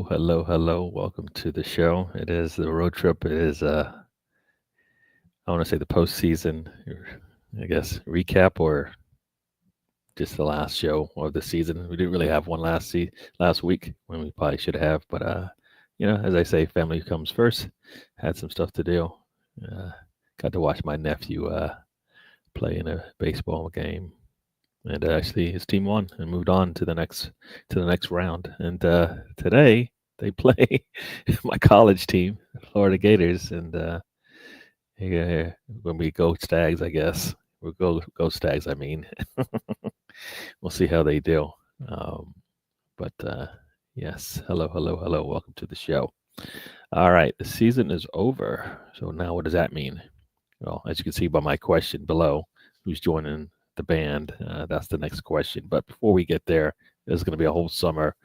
Hello. Welcome to the show. It is the road trip. It is, I want to say the postseason, I guess, recap or just the last show of the season. We didn't really have one last week when we probably should have, but as I say, family comes first. Had some stuff to do. Uh, got to watch my nephew play in a baseball game, and actually his team won and moved on to the next round. And today they play my college team, Florida Gators, and yeah, when we go Stags, I guess we'll go Stags. I mean, we'll see how they do. Um, but yes, hello. Welcome to the show. All right, the season is over. So now, what does that mean? Well, as you can see by my question below, who's joining the band? That's the next question. But before we get there, there's going to be a whole summer.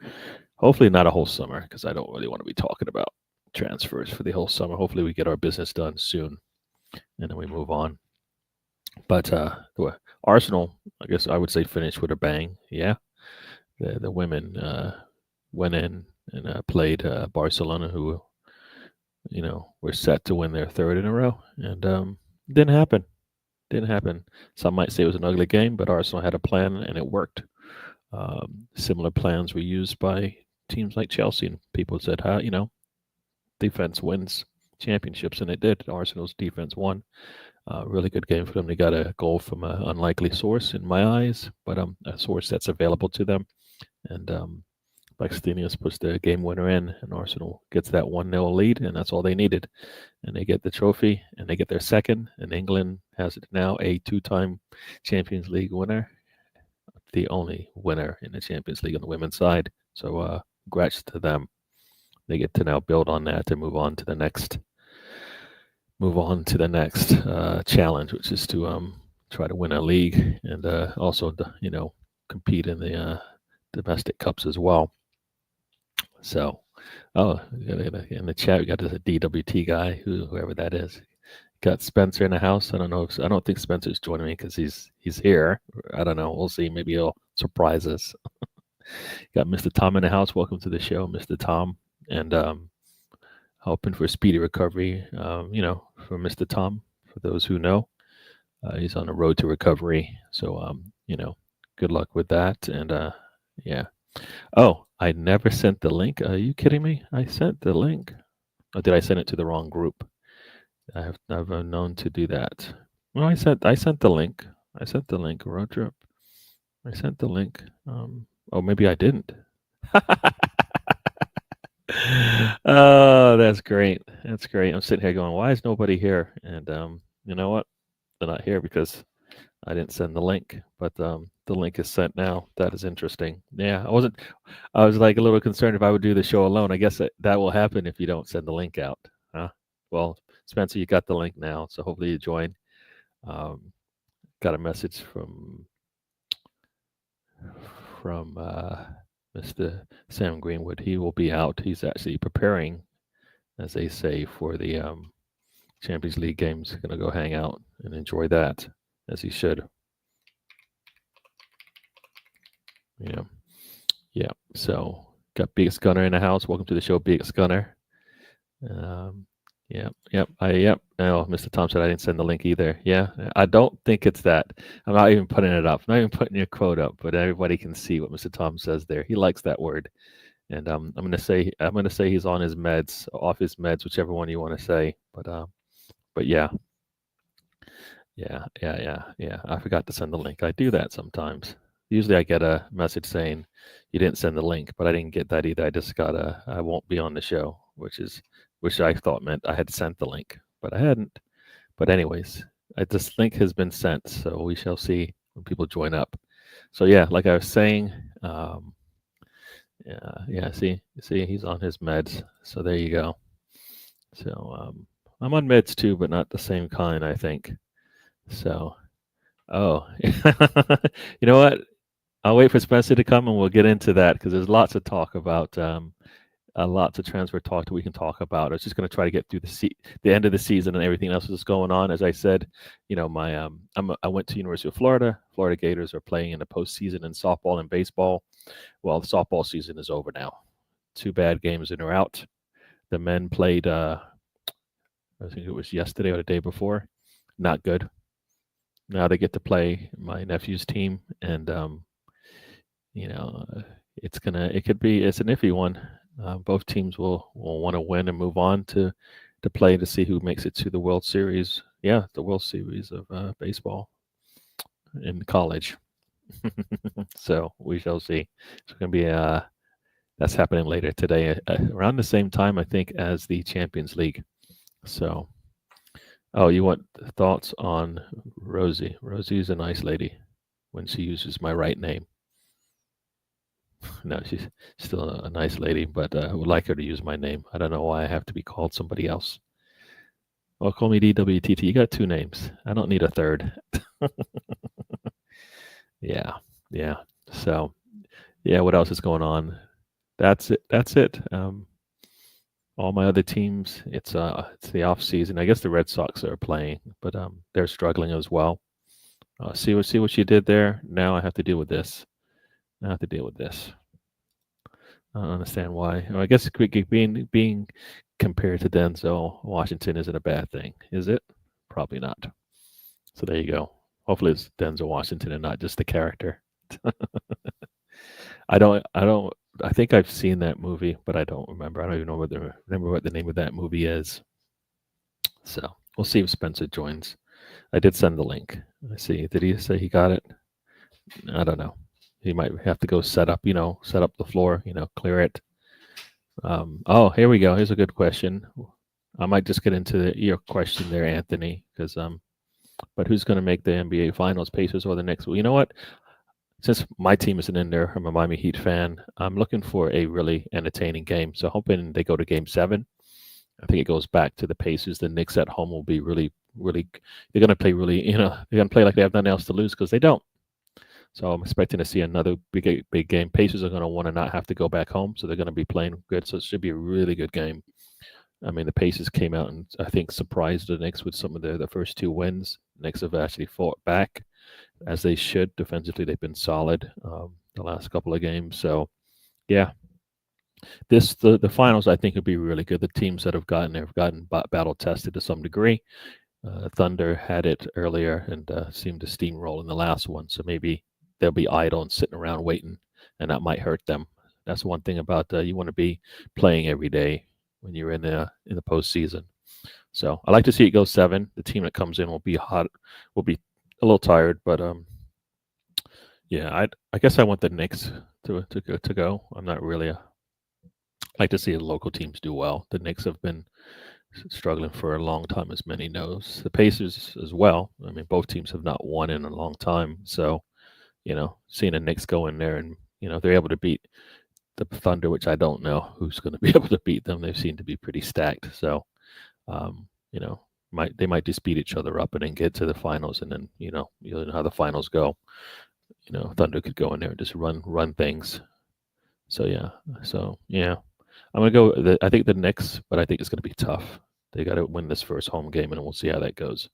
Hopefully, not a whole summer, because I don't really want to be talking about transfers for the whole summer. Hopefully, we get our business done soon, and then we move on. But Arsenal, I guess I would say, finished with a bang. Yeah, the women went in and played Barcelona, who were set to win their third in a row, and didn't happen. Didn't happen. Some might say it was an ugly game, but Arsenal had a plan and it worked. Similar plans were used by teams like Chelsea, and people said, defense wins championships, and it did. Arsenal's defense won. Really good game for them. They got a goal from an unlikely source in my eyes, but a source that's available to them. And Blackstenius puts the game winner in, and Arsenal gets that 1-0 lead, and that's all they needed. And they get the trophy, and they get their second, and England has now a two-time Champions League winner, the only winner in the Champions League on the women's side. So congrats to them. They get to now build on that and move on to the next challenge, which is to try to win a league and also compete in the domestic cups as well. So, in the chat we got this DWT guy, whoever that is. Got Spencer in the house. I don't think Spencer's joining me because he's here. I don't know. We'll see. Maybe he'll surprise us. Got Mr. Tom in the house. Welcome to the show, Mr. Tom. And hoping for a speedy recovery, for Mr. Tom. For those who know, he's on the road to recovery. So, good luck with that. And yeah. Oh, I never sent the link. Are you kidding me? I sent the link. Or did I send it to the wrong group? I've never known to do that. Well, I sent the link. I sent the link, road trip. I sent the link. Maybe I didn't. Oh, that's great. That's great. I'm sitting here going, why is nobody here? And you know what? They're not here because I didn't send the link. But the link is sent now. That is interesting. Yeah, I was like a little concerned if I would do the show alone. I guess that will happen if you don't send the link out. Huh? Well, Spencer, you got the link now, so hopefully you join. Got a message from Mr. Sam Greenwood. He will be out. He's actually preparing, as they say, for the Champions League games. Going to go hang out and enjoy that, as he should. Yeah. So got Biggest Gunner in the house. Welcome to the show, Biggest Gunner. Yep. Oh, Mr. Tom said I didn't send the link either. Yeah, I don't think it's that. I'm not even putting it up. I'm not even putting your quote up, but everybody can see what Mr. Tom says there. He likes that word, and I'm gonna say he's on his meds, off his meds, whichever one you want to say. But yeah. I forgot to send the link. I do that sometimes. Usually I get a message saying you didn't send the link, but I didn't get that either. I just got I won't be on the show, which I thought meant I had sent the link, but I hadn't. But anyways, this link has been sent, so we shall see when people join up. So yeah, like I was saying, see, he's on his meds, so there you go. So I'm on meds too, but not the same kind, I think. So, you know what? I'll wait for Spencer to come and we'll get into that because there's lots of talk about lots of transfer talk that we can talk about. I was just going to try to get through the end of the season and everything else that's going on. As I said, my I went to University of Florida. Florida Gators are playing in the postseason in softball and baseball. Well, the softball season is over now. 2 bad games in a row. The men played, I think it was yesterday or the day before. Not good. Now they get to play my nephew's team, and you know, it's an iffy one. Both teams will want to win and move on to play to see who makes it to the World Series. Yeah, the World Series of baseball in college. So we shall see. It's going to be that's happening later today, around the same time I think as the Champions League. So, oh, you want thoughts on Rosie? Rosie's a nice lady when she uses my right name. No, she's still a nice lady, but I would like her to use my name. I don't know why I have to be called somebody else. Well, call me DWTT. You got 2 names. I don't need a third. Yeah, yeah. So, yeah, what else is going on? That's it. That's it. All my other teams, it's the off season. I guess the Red Sox are playing, but they're struggling as well. See what you did there. Now I have to deal with this. I have to deal with this. I don't understand why. Well, I guess being compared to Denzel Washington isn't a bad thing, is it? Probably not. So there you go. Hopefully it's Denzel Washington and not just the character. I think I've seen that movie, but I don't remember. I don't even know remember what the name of that movie is. So we'll see if Spencer joins. I did send the link. I see. Did he say he got it? I don't know. He might have to go set up the floor, clear it. Oh, here we go. Here's a good question. I might just get into your question there, Anthony, because but who's going to make the NBA Finals, Pacers or the Knicks? Well, you know what? Since my team isn't in there, I'm a Miami Heat fan. I'm looking for a really entertaining game. So hoping they go to Game 7. I think it goes back to the Pacers. The Knicks at home will be really, really. They're going to play really, they're going to play like they have nothing else to lose because they don't. So I'm expecting to see another big game. Pacers are going to want to not have to go back home, so they're going to be playing good. So it should be a really good game. I mean, the Pacers came out and I think surprised the Knicks with some of the first 2 wins. The Knicks have actually fought back, as they should. Defensively, they've been solid the last couple of games. So, yeah, the finals I think would be really good. The teams that have gotten battle tested to some degree. Thunder had it earlier and seemed to steamroll in the last one. So maybe they'll be idle and sitting around waiting, and that might hurt them. That's one thing about you want to be playing every day when you're in the postseason. So I like to see it go 7. The team that comes in will be hot, will be a little tired, but yeah, I guess I want the Knicks to go. I'm not really like to see the local teams do well. The Knicks have been struggling for a long time, as many knows. The Pacers as well. I mean, both teams have not won in a long time. So, seeing the Knicks go in there and they're able to beat the Thunder, which I don't know who's going to be able to beat them. They seem to be pretty stacked. So, they might just beat each other up and then get to the finals, and then you know how the finals go. Thunder could go in there and just run things. So yeah, I'm gonna go. I think the Knicks, but I think it's gonna be tough. They got to win this first home game, and we'll see how that goes.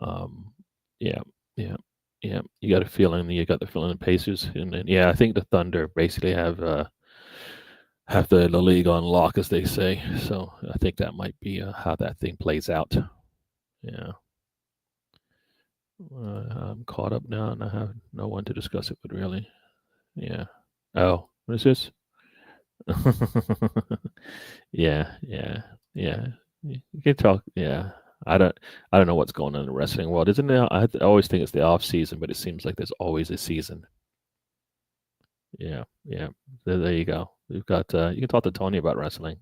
Yeah, yeah, yeah. You got a feeling. You got the feeling the Pacers, and then, yeah, I think the Thunder basically have the league on lock, as they say. So I think that might be how that thing plays out. Yeah. I'm caught up now, and I have no one to discuss it with, really. Yeah. Oh, what is this? Yeah, yeah, yeah. You can talk. Yeah. I don't know what's going on in the wrestling world. Isn't it? I always think it's the off season, but it seems like there's always a season. Yeah, yeah. There you go. We've got. You can talk to Tony about wrestling.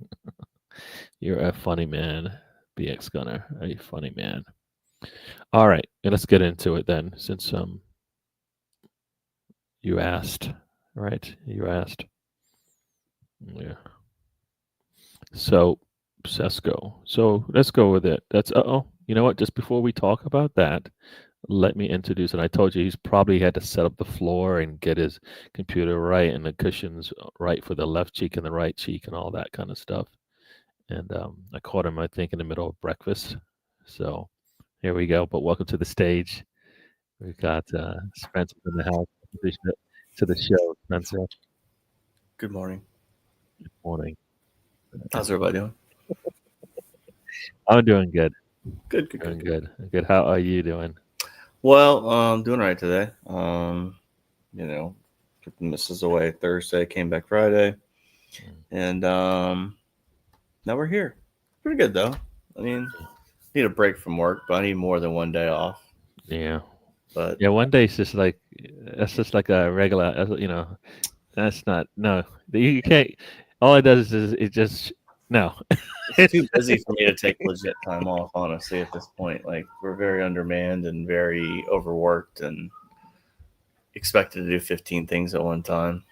You're a funny man, BX Gunner. A funny man. All right, let's get into it then, since you asked, right? You asked. Yeah. So, Sesko. So let's go with it. That's you know what? Just before we talk about that, let me introduce. And I told you he's probably had to set up the floor and get his computer right and the cushions right for the left cheek and the right cheek and all that kind of stuff. And I caught him, I think, in the middle of breakfast. So here we go. But welcome to the stage. We've got Spencer in the house. To the show, Spencer. Good morning. Morning. How's everybody doing? I'm doing good. Good. Doing good. Good. How are you doing? Well, doing all right today. Took the missus away Thursday, came back Friday, and now we're here. Pretty good though. I mean, need a break from work, but I need more than one day off. Yeah. But Yeah. One day it's just like that's just like a regular. That's not no. You can't. All it does is it just no. it's too busy for me to take legit time off. Honestly, at this point, like we're very undermanned and very overworked, and expected to do 15 things at one time.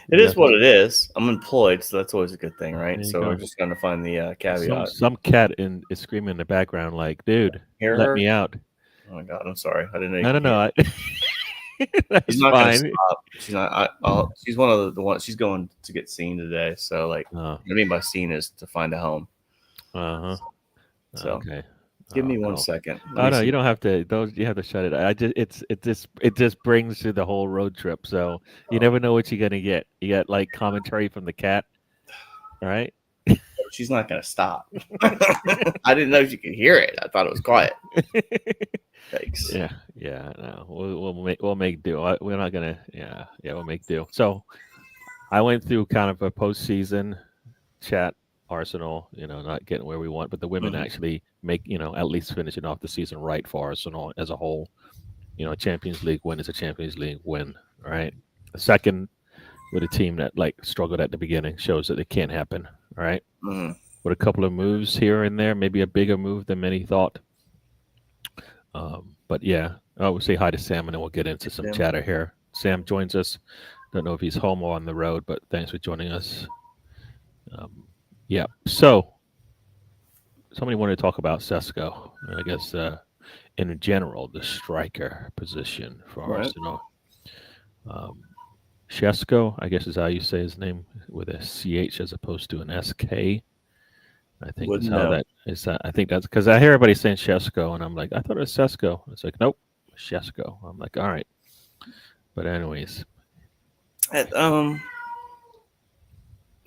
It is what it is. I'm employed, so that's always a good thing, right? There you So we're go. just going to find the caveat. Some cat is screaming in the background like, "Dude, Hear let her? me out!" Oh my god, I'm sorry. I didn't know you No, no, could hear. no. She's That's not going to fine. stop. She's not. She's one of the ones. She's going to get seen today. So, like, what I mean by seen is to find a home. Uh huh. So, Okay. give me one Cool. second. Oh no, you don't have to. Those you have to shut it. It just brings to the whole road trip. So you never know what you're gonna get. You got like commentary from the cat, right? She's not going to stop. I didn't know she could hear it. I thought it was quiet. Thanks. Yeah. No, we'll make do. We're not gonna. Yeah. We'll make do. So I went through kind of a postseason chat. Arsenal, not getting where we want, but the women actually make, at least finishing off the season right for Arsenal as a whole. Champions League win is a Champions League win, right? The second with a team that like struggled at the beginning shows that it can't happen, right? With a couple of moves here and there, maybe a bigger move than many thought. But yeah, I will say hi to Sam and then we'll get into some chatter here. Sam joins us. Don't know if he's home or on the road, but thanks for joining us. Yeah. So somebody wanted to talk about Sesko. I guess in general, the striker position for Arsenal. Shesko, I guess is how you say his name with a CH as opposed to an SK. I think is how that is. I think that's because I hear everybody saying Shesko, and I'm like, I thought it was Sesko. It's like, nope, Shesko. I'm like, all right. But anyways,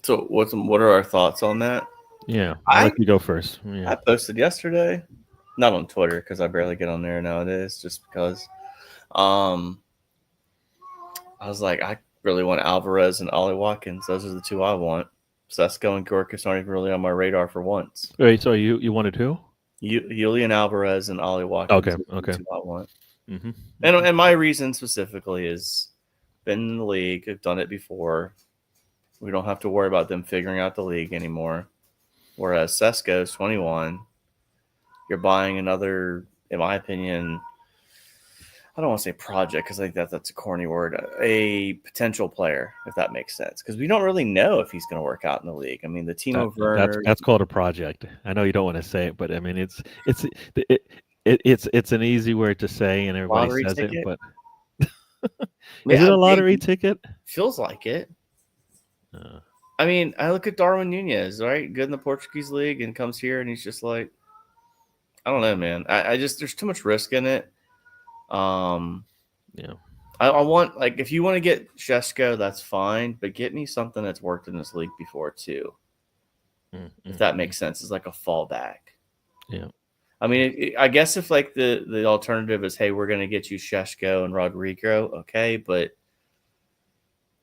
so what are our thoughts on that? Yeah, I'll let you go first. Yeah. I posted yesterday, not on Twitter because I barely get on there nowadays, just because. I was like, I really want Alvarez and Ollie Watkins. Those are the two I want. Sesko and Gorkas aren't even really on my radar for once. Wait, so you wanted who? Julian Alvarez and Ollie Watkins. Okay. The two I want. Mm-hmm. And my reason specifically is been in the league. I've done it before. We don't have to worry about them figuring out the league anymore. Whereas Sesko's 21. You're buying another, in my opinion, I don't want to say project because I think that's a corny word, a potential player, if that makes sense. Because we don't really know if he's going to work out in the league. I mean, the team over that's called a project. I know you don't want to say it, but I mean it's an easy word to say and everybody says it, but is it a lottery ticket? Feels like it. I mean, I look at Darwin Nunez, right? Good in the Portuguese league and comes here and he's just like, I don't know, man. I just there's too much risk in it. Yeah. I want, like, if you want to get Shesko, that's fine, but get me something that's worked in this league before too. If that makes sense, it's like a fallback. Yeah. I mean, I guess if like the alternative is, hey, we're going to get you Shesko and Rodrigo, okay, but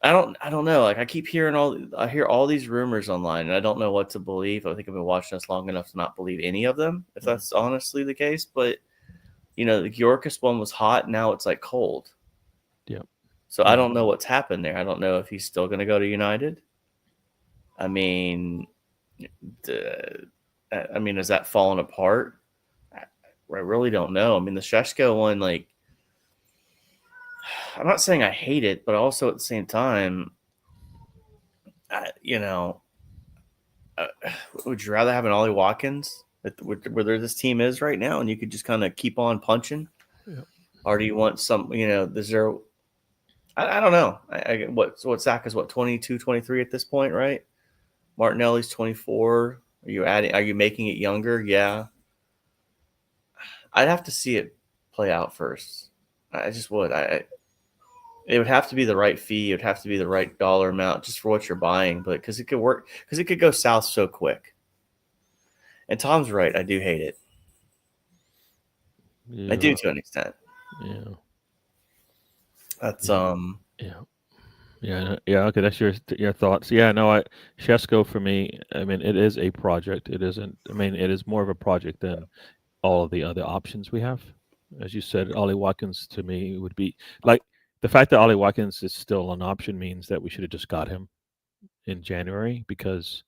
I don't know. Like I hear all these rumors online, and I don't know what to believe. I think I've been watching this long enough to not believe any of them, if that's honestly the case. But the Yorkist one was hot. Now it's like cold. Yeah. So I don't know what's happened there. I don't know if he's still going to go to United. I mean, is that falling apart? I really don't know. I mean, the Shesko one, like, I'm not saying I hate it, but also at the same time, would you rather have an Ollie Watkins where this team is right now, and you could just kind of keep on punching, or do you want some? The zero. I don't know. What Saka's 22, 23 at this point, right? Martinelli's 24. Are you making it younger? Yeah. I'd have to see it play out first. I just would. It would have to be the right fee. It would have to be the right dollar amount just for what you're buying, but because it could work, because it could go south so quick. And Tom's right. I do hate it. Yeah. I do to an extent. Yeah. That's Yeah. Okay, that's your thoughts. Yeah, no, Shesko for me, I mean, it is a project. It isn't. I mean, it is more of a project than all of the other options we have. As you said, Ollie Watkins to me would be like the fact that Ollie Watkins is still an option means that we should have just got him in January because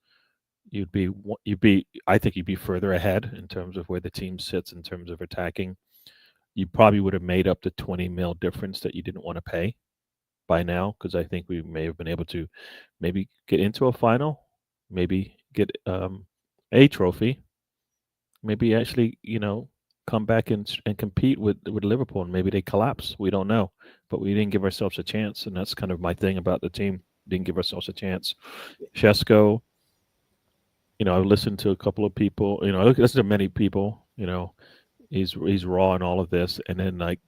I think you'd be further ahead in terms of where the team sits in terms of attacking. You probably would have made up the 20 mil difference that you didn't want to pay by now because I think we may have been able to maybe get into a final, maybe get a trophy, maybe actually come back and compete with Liverpool, and maybe they collapse. We don't know, but we didn't give ourselves a chance, and that's kind of my thing about the team. Didn't give ourselves a chance. Shesko, I've listened to a couple of people. I listen to many people. He's raw in all of this, and then like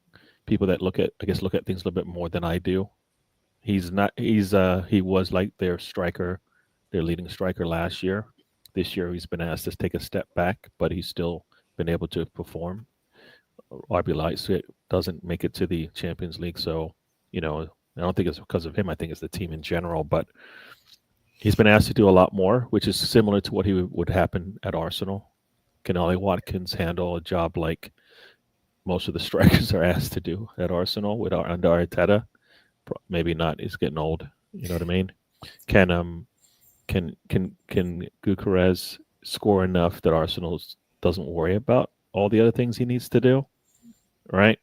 people that look at things a little bit more than I do. He's not. He was like their striker, their leading striker last year. This year he's been asked to take a step back, but he's still been able to perform. RB Leipzig doesn't make it to the Champions League, so I don't think it's because of him. I think it's the team in general, but he's been asked to do a lot more, which is similar to what would happen at Arsenal. Can Ollie Watkins handle a job like most of the strikers are asked to do at Arsenal under Arteta? Maybe not. He's getting old. You know what I mean? Can Gyökeres score enough that Arsenal doesn't worry about all the other things he needs to do? Right?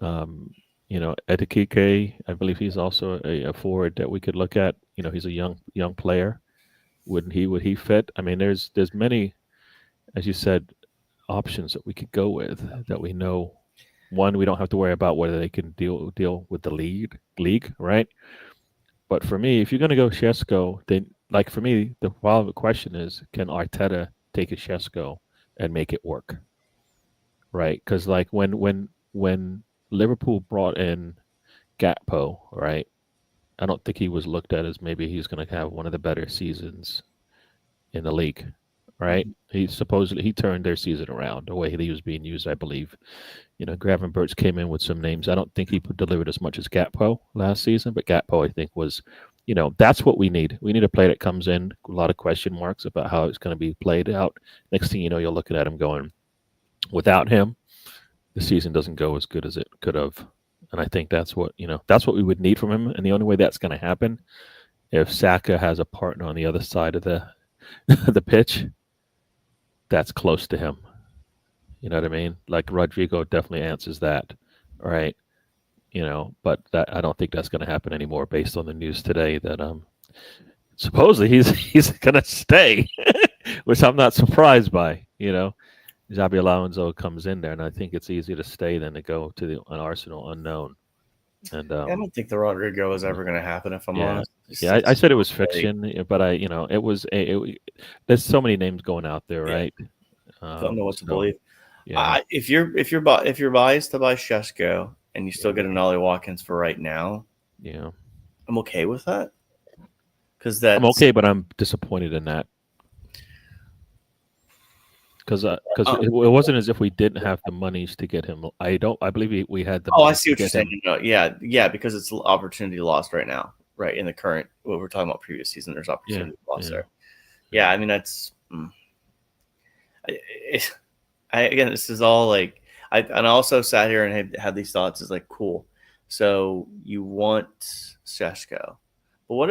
Etikike, I believe he's also a forward that we could look at. He's a young player. Would he fit? I mean, there's many, as you said, options that we could go with that we know. One, we don't have to worry about whether they can deal with the league, right? But for me, if you're going to go Shesko, then like for me, the follow-up question is, can Arteta take a Shesko and make it work? Right? Because like when Liverpool brought in Gakpo, right? I don't think he was looked at as maybe he's going to have one of the better seasons in the league, right? He turned their season around the way he was being used, I believe. Gravenberch came in with some names. I don't think he delivered as much as Gakpo last season, but Gakpo, I think, was, that's what we need. We need a player that comes in, a lot of question marks about how it's going to be played out. Next thing you know, you're looking at him going, without him, the season doesn't go as good as it could have. And I think that's what we would need from him. And the only way that's going to happen if Saka has a partner on the other side of the the pitch that's close to him. You know what I mean? Like Rodrigo definitely answers that, right? But that I don't think that's going to happen anymore based on the news today that supposedly he's going to stay, which I'm not surprised by. Xabi Alonso comes in there, and I think it's easier to stay than to go to an Arsenal unknown. And I don't think the Rodrigo is ever going to happen. If I'm honest, I said it was fiction, but it was there's so many names going out there, right? Don't know what to believe. Yeah. If you're biased to buy Shesko and you still get an Ollie Watkins for right now, I'm okay with that. I'm okay, but I'm disappointed in that. Because it wasn't as if we didn't have the monies to get him. I believe we had the. Oh, I see what you're saying. No, yeah, because it's opportunity lost right now, right? In the current, what we're talking about previous season, there's opportunity lost there. Yeah, I mean that's. Again, this is all like I also sat here and had these thoughts. Is like cool. So you want Shesko, but what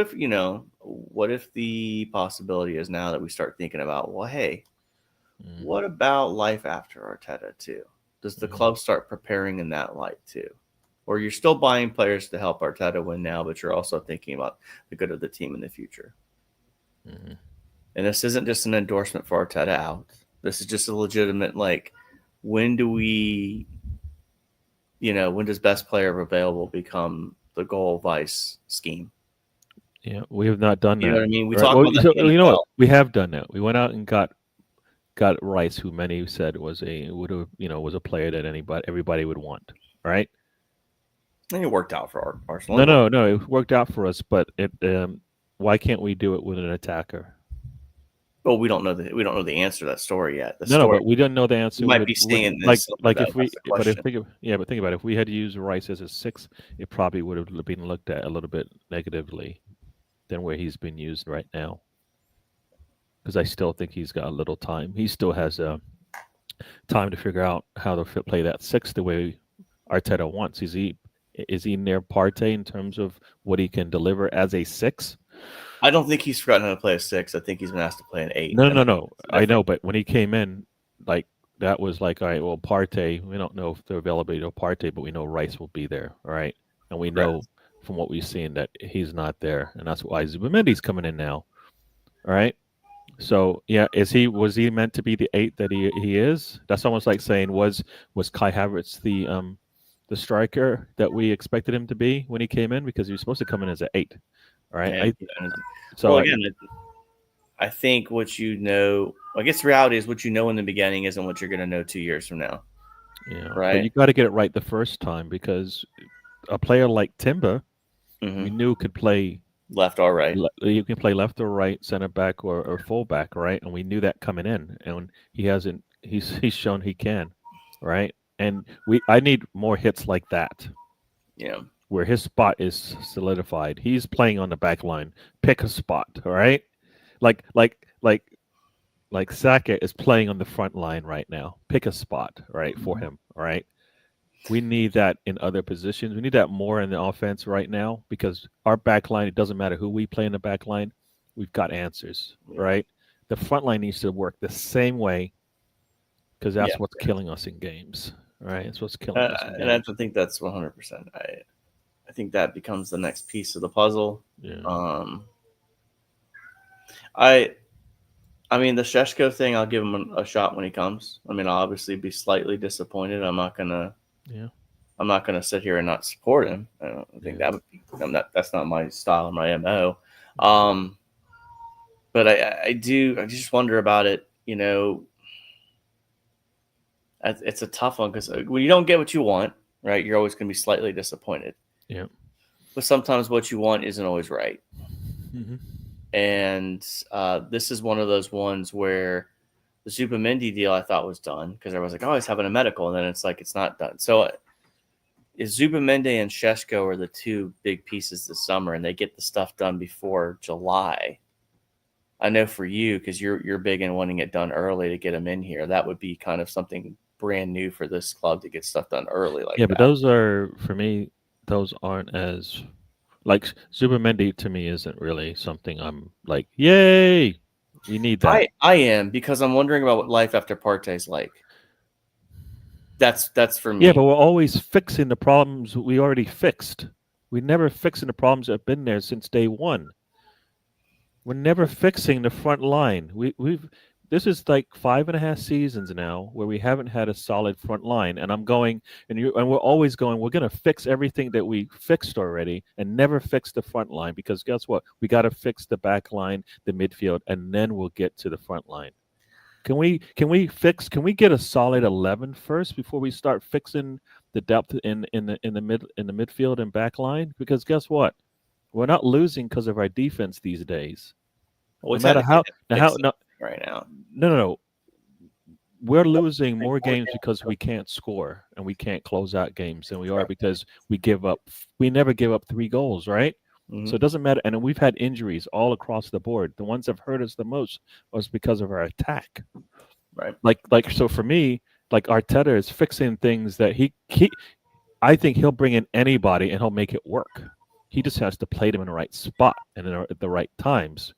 if the possibility is now that we start thinking about, well, hey. What about life after Arteta too? Does the club start preparing in that light too? Or you're still buying players to help Arteta win now, but you're also thinking about the good of the team in the future? And this isn't just an endorsement for Arteta out. This is just a legitimate, like, when does best player available become the goal vice scheme? Yeah, we have not done that. You know what I mean? We talk about that. You know what? We have done that. We went out and got Rice, who many said was a player that everybody would want, right? And it worked out for Arsenal. No. It worked out for us, but it. Why can't we do it with an attacker? Well, we don't know the answer to that story yet. The No, story but we didn't know the you answer. might be seeing it in the summer. If we, That's the but question. but think about it. If we had to use Rice as a 6, it probably would have been looked at a little bit negatively than where he's been used right now. Because I still think he's got a little time. He still has time to figure out how to play that 6 the way Arteta wants. Is he near Partey in terms of what he can deliver as a 6? I don't think he's forgotten how to play a 6. I think he's been asked to play an 8. No. I know, but when he came in, like that was like, all right, well, Partey, we don't know if the availability of Partey, but we know Rice will be there, all right? And we know from what we've seen that he's not there, and that's why Zubimendi's coming in now, all right? So yeah, was he meant to be the 8 that he is? That's almost like saying was Kai Havertz the striker that we expected him to be when he came in, because he was supposed to come in as an 8, all right? I think what you know, I guess the reality is what you know in the beginning isn't what you're going to know 2 years from now. Yeah, right. But you got to get it right the first time, because a player like Timber, we knew could play left or right. You can play left or right, center back or full back, right? And we knew that coming in, and he hasn't. He's shown he can, right? And I need more hits like that. Yeah. Where his spot is solidified. He's playing on the back line. Pick a spot, all right? Like Saka is playing on the front line right now. Pick a spot, right, for him, all right? We need that in other positions. We need that more in the offense right now, because our back line, it doesn't matter who we play in the back line, we've got answers, right? The front line needs to work the same way, because that's what's killing us in games, right? It's what's killing us in games. And I think that's 100%. I think that becomes the next piece of the puzzle. Yeah. I mean, the Sheshko thing, I'll give him a shot when he comes. I mean, I'll obviously be slightly disappointed. I'm not gonna sit here and not support him. I don't think that would be. That's not my style, my MO. But I just wonder about it. You know, it's a tough one, because when you don't get what you want, right, you're always going to be slightly disappointed. Yeah. But sometimes what you want isn't always right. Mm-hmm. And this is one of those ones where the Zubimendi deal I thought was done, because everyone's like, oh, he's having a medical. And then it's like, it's not done. So is Zubimendi and Sheshko are the two big pieces this summer, and they get the stuff done before July. I know for you, because you're big in wanting it done early to get them in here. That would be kind of something brand new for this club to get stuff done early. But those are, for me, those aren't as, like, Zubimendi to me isn't really something I'm like, yay, we need that. I am, because I'm wondering about what life after Partey's like. That's for me. Yeah, but we're always fixing the problems we already fixed. We're never fixing the problems that have been there since day one. We're never fixing the front line. This is like 5.5 seasons now where we haven't had a solid front line, and I'm going, and we're always going, we're going to fix everything that we fixed already and never fix the front line, because guess what? We got to fix the back line, the midfield, and then we'll get to the front line. Can we get a solid 11 first before we start fixing the depth in the midfield and back line? Because guess what? We're not losing because of our defense these days. No matter right now. No. We're losing more games because we can't score and we can't close out games than we are because we never give up 3 goals, right? Mm-hmm. So it doesn't matter. And we've had injuries all across the board. The ones that have hurt us the most was because of our attack. Right. Like so for me, like Arteta is fixing things that I think he'll bring in anybody and he'll make it work. He just has to play them in the right spot and at the right times.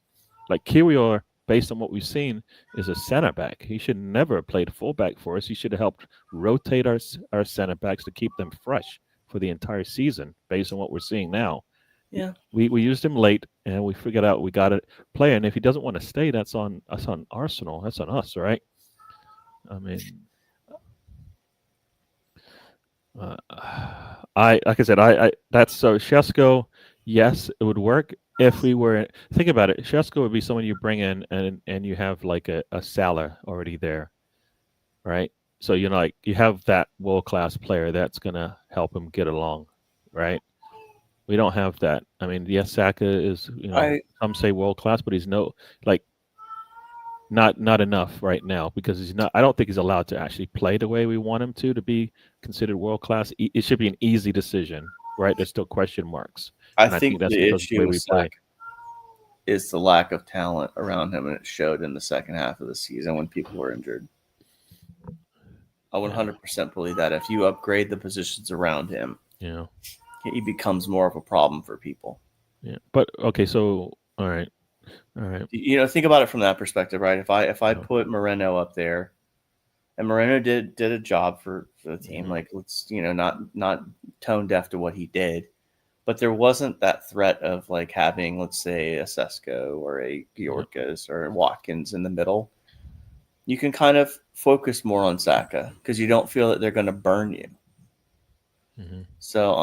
Like Kiwior, based on what we've seen, is a center back. He should never have played fullback for us. He should have helped rotate our center backs to keep them fresh for the entire season, based on what we're seeing now. Yeah, we used him late, and we figured out we got to play. And if he doesn't want to stay, that's on us, on Arsenal. That's on us, right? I mean, that's so Shesko. Yes, it would work if we were. Think about it. Shesko would be someone you bring in, and you have like a Salah already there, right? So you have that world-class player that's gonna help him get along right? We don't have that. I mean, yes, Saka is, I some say world class, but he's like not enough right now because he's not. I don't think he's allowed to actually play the way we want him to be considered world class. It should be an easy decision, right? There's still question marks, I and I think think that's the because of the issue way with we play. Saka is the lack of talent around him, and it showed in the second half of the season when people were injured. I 100% believe that if you upgrade the positions around him, Yeah, he becomes more of a problem for people. yeah. But okay, so all right, Think about it from that perspective, right? If I yeah. put Moreno up there, and Moreno did a job for the team, Mhm. like let's not tone deaf to what he did, but there wasn't that threat of like having, let's say, a Sesko or a Yep. Bjorkas or Watkins in the middle. You can kind of focus more on Saka because you don't feel that they're going to burn you. Mhm. So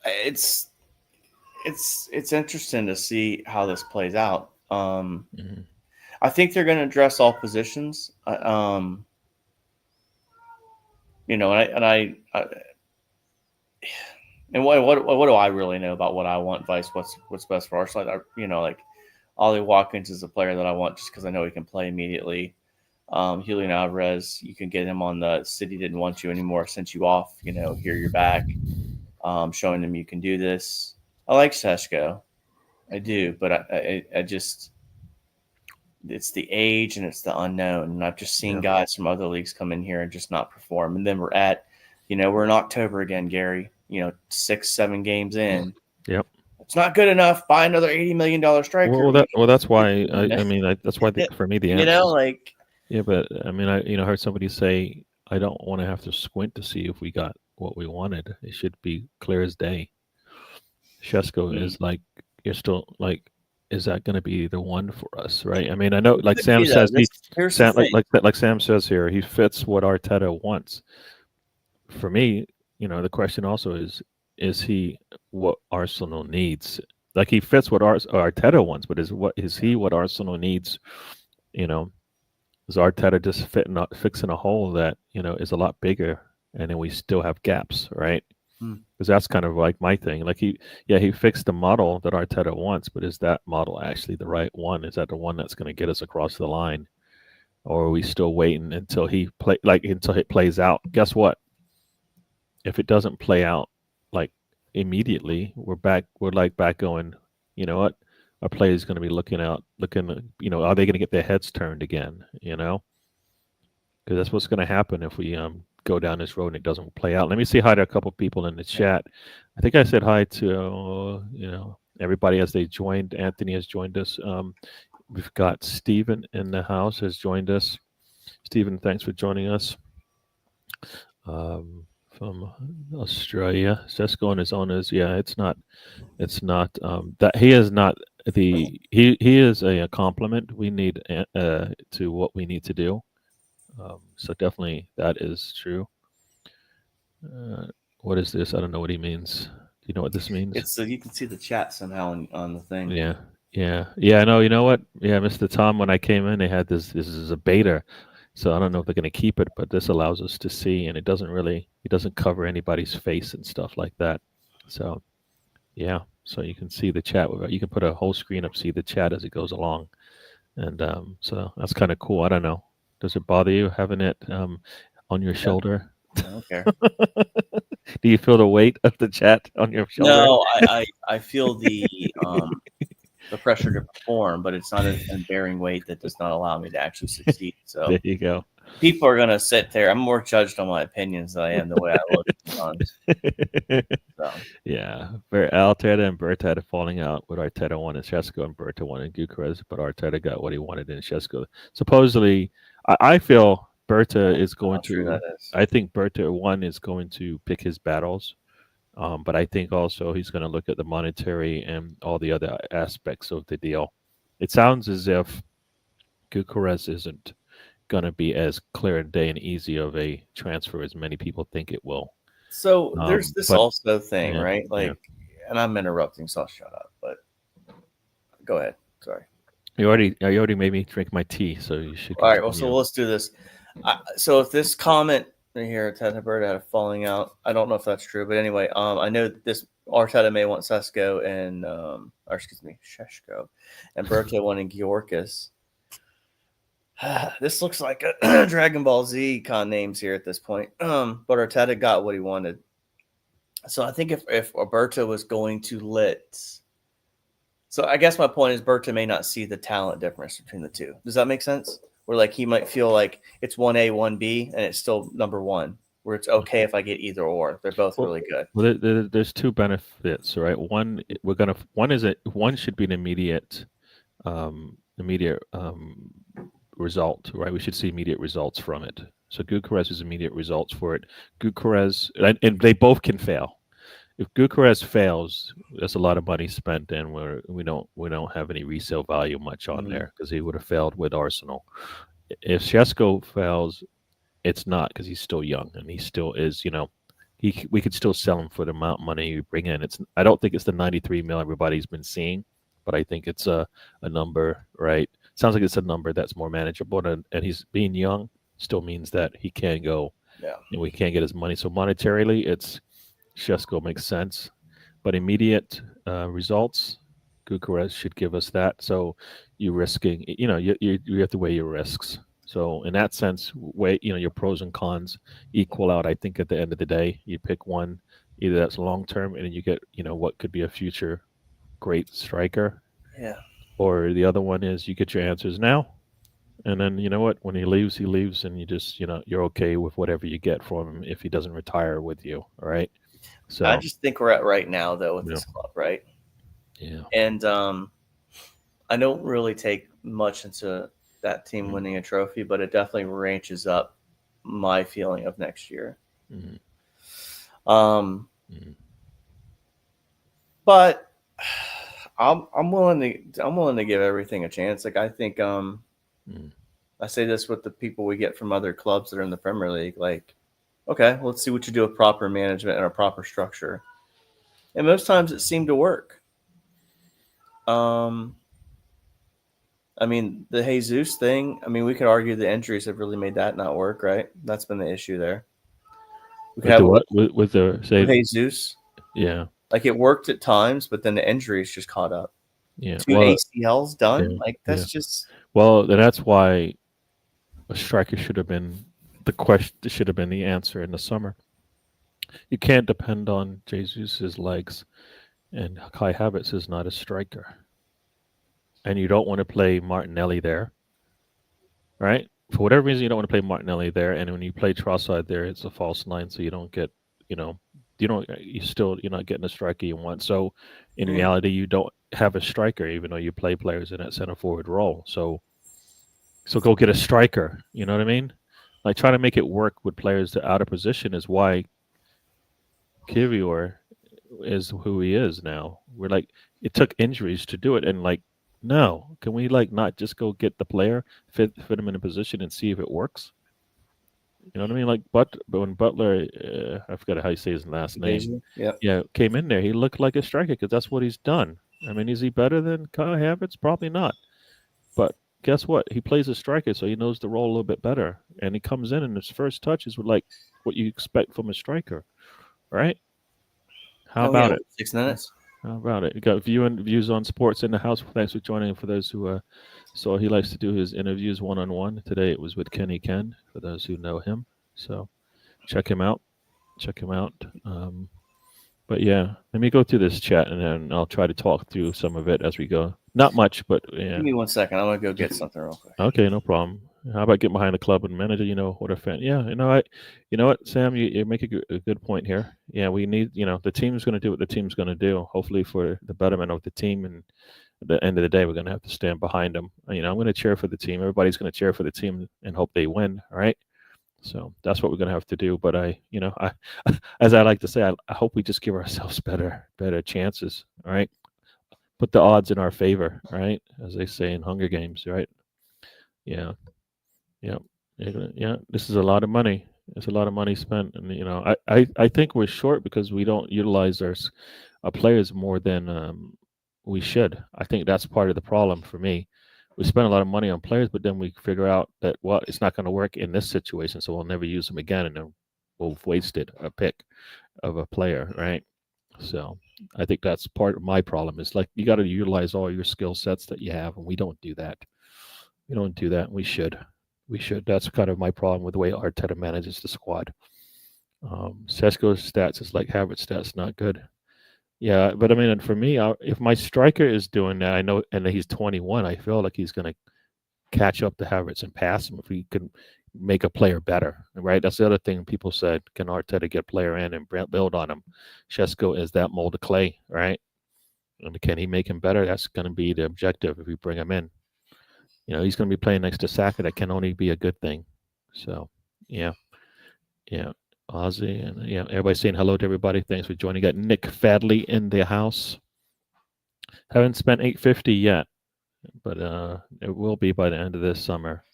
it's it's interesting to see how this plays out. Mhm. I think they're going to address all positions. And what do I really know about what I want, Vice? What's best for our side? Like Ollie Watkins is a player that I want just because I know he can play immediately. Julian Alvarez, you can get him on the City didn't want you anymore, sent you off. Here you're back, showing them you can do this. I like Sesko, I do, but I just it's the age and it's the unknown. And I've just seen Yeah. guys from other leagues come in here and just not perform. And then we're in October again, Gary. 6-7 games in. Yep. It's not good enough. Buy another $80 million striker. That's why I mean that's why for me the answer is Like yeah. But I mean I heard somebody say I don't want to have to squint to see if we got what we wanted. It should be clear as day. Shesko mm, is like you're still like is that going to be the one for us, right? I mean I know like could Sam be though. says he Here's the Sam thing. like Sam says here he fits what Arteta wants. For me, the question also is he what Arsenal needs? Like he fits what Arteta wants, but is he what Arsenal needs? You know, is Arteta just fixing a hole that is a lot bigger, and then we still have gaps, right? Mm. Because that's kind of like my thing. Like he fixed the model that Arteta wants, but is that model actually the right one? Is that the one that's going to get us across the line, or are we still waiting until until it plays out? Guess what? If it doesn't play out like immediately, we're like back going, you know what? Our players going to be looking, are they going to get their heads turned again? Because that's what's going to happen if we go down this road and it doesn't play out. Let me say hi to a couple people in the chat. I think I said hi to everybody as they joined. Anthony has joined us. We've got Stephen in the house has joined us. Stephen, thanks for joining us. From Australia, Sesko on his own is it's not that he is not he is a complement we need to what we need to do. So definitely that is true. Uh, what is this? I don't know what he means. Do you know what this means? It's so you can see the chat somehow on the thing. Yeah, yeah. No, you know what? Yeah, Mr. Tom. When I came in, they had this. This is a beta, so I don't know if they're going to keep it, but this allows us to see, and it doesn't cover anybody's face and stuff like that. So yeah, so you can see the chat. You can put a whole screen up, see the chat as it goes along, and so that's kind of cool. I don't know. Does it bother you having it on your Yeah, shoulder? I don't care. Do you feel the weight of the chat on your shoulder? No, I feel the pressure to perform, but it's not an unbearing weight that does not allow me to actually succeed. So There you go. people are gonna sit there. I'm more judged on my opinions than I am the way I look sometimes. So Yeah, Arteta and Berta had a falling out with Arteta wanted Shesko and Berta wanted Gyökeres, but Arteta got what he wanted in Shesko. Supposedly, I feel Berta is going how true to. that is. I think Berta one is going to pick his battles, but I think also he's going to look at the monetary and all the other aspects of the deal. It sounds as if Gyökeres isn't going to be as clear a day and easy of a transfer as many people think it will. So there's this But also thing, yeah, right? yeah. Like, and I'm interrupting, so I'll shut up. But go ahead. Sorry. You already made me drink my tea, so you should All right. Well, so continue. let's do this. So if this comment right here, Arteta and Berta had a falling out. I don't know if that's true, but anyway, I know this Arteta may want Sesko and or excuse me, Sheshko, and Berta wanting Georgis. This looks like a Dragon Ball Z con names here at this point. But Arteta got what he wanted. So I think if Alberto was going to so I guess my point is Berta may not see the talent difference between the two. Does that make sense? Where like he might feel like it's 1A, 1B, and it's still number one. Where it's okay if I get either or. They're both really good. Well, there's two benefits, right? One should be an immediate result, right? We should see immediate results from it. So Gyökeres is immediate results for it. Gyökeres, and they both can fail. If Gyökeres fails, that's a lot of money spent, and we don't have any resale value much on there because he would have failed with Arsenal. If Šeško fails, it's not because he's still young and he still is. We could still sell him for the amount of money you bring in. I don't think it's the 93 mil everybody's been seeing, but I think it's a number, right? Sounds like it's a number that's more manageable, and he's being young still means that he can go. Yeah. And we can't get his money. So monetarily, it's Šeško makes sense, but immediate results, Gyökeres should give us that. So you're risking, you have to weigh your risks. So in that sense, your pros and cons equal out. I think at the end of the day, you pick one, either that's long term, and then you get, what could be a future great striker. Yeah. Or the other one is you get your answers now, and then you know what? When he leaves, and you just, you're okay with whatever you get from him if he doesn't retire with you. All right. So I just think we're at right now though with this club, right? Yeah. And I don't really take much into that team winning a trophy, but it definitely ranges up my feeling of next year. But I'm willing to give everything a chance. Like I think I say this with the people we get from other clubs that are in the Premier League. Like, okay, let's see what you do with proper management and a proper structure. And most times it seemed to work. I mean, the Jesus thing, we could argue the injuries have really made that not work, right? That's been the issue there. We could have with Jesus. Yeah. Like it worked at times, but then the injuries just caught up. Yeah. 2 ACLs done. Yeah, like that's just. Well, that's why a striker should have been the question. Should have been the answer in the summer. You can't depend on Jesus's legs, and Kai Havertz is not a striker. And you don't want to play Martinelli there, right? For whatever reason, you don't want to play Martinelli there. And when you play Trossard there, it's a false nine, so you don't get, you're not getting a striker you want. So in reality, you don't have a striker, even though you play players in that center forward role. So go get a striker. You know what I mean? Like trying to make it work with players that are out of position is why Kivior is who he is now. We're like, it took injuries to do it, and like, no, can we not just go get the player, fit him in a position and see if it works? You know what I mean? Like, but when Butler, I forgot how you say his last name. Yeah, came in there, he looked like a striker because that's what he's done. Is he better than Kai Havertz? Probably not. But guess what? He plays a striker, so he knows the role a little bit better. And he comes in, and his first touches were like what you expect from a striker, right? How about it? 6 minutes. How about it? You got views on sports in the house. Thanks for joining. For those who saw, he likes to do his interviews one-on-one. Today it was with Kenny Ken, for those who know him. So check him out. But yeah, let me go through this chat, and then I'll try to talk through some of it as we go. Not much, but yeah. Give me 1 second. I'm going to go get something real quick. Okay, no problem. How about getting behind the club and manager? What a fan. Yeah, you know what, Sam, you make a good point here. Yeah, we need, the team's going to do what the team's going to do, hopefully for the betterment of the team. And at the end of the day, we're going to have to stand behind them. I'm going to cheer for the team. Everybody's going to cheer for the team and hope they win. All right. So that's what we're going to have to do. But I as I like to say, I hope we just give ourselves better chances. All right. Put the odds in our favor. Right. As they say in Hunger Games. Right. Yeah. Yeah, this is a lot of money. It's a lot of money spent, and I think we're short because we don't utilize our players more than we should. I think that's part of the problem for me. We spend a lot of money on players, but then we figure out that it's not going to work in this situation, so we'll never use them again, and then we've wasted a pick of a player, right? So I think that's part of my problem. Is like you got to utilize all your skill sets that you have, and we don't do that. We don't do that. We should. We should. That's kind of my problem with the way Arteta manages the squad. Sesko's stats is like Havertz's stats, not good. Yeah, but I mean, for me, if my striker is doing that, I know, and he's 21, I feel like he's going to catch up to Havertz and pass him if he can make a player better, right? That's the other thing people said. Can Arteta get player in and build on him? Sesko is that mold of clay, right? And can he make him better? That's going to be the objective if we bring him in. You know, he's going to be playing next to Saka. That can only be a good thing. So, yeah. Ozzy and everybody saying hello to everybody. Thanks for joining. Got Nick Fadley in the house. Haven't spent $850 yet, but it will be by the end of this summer.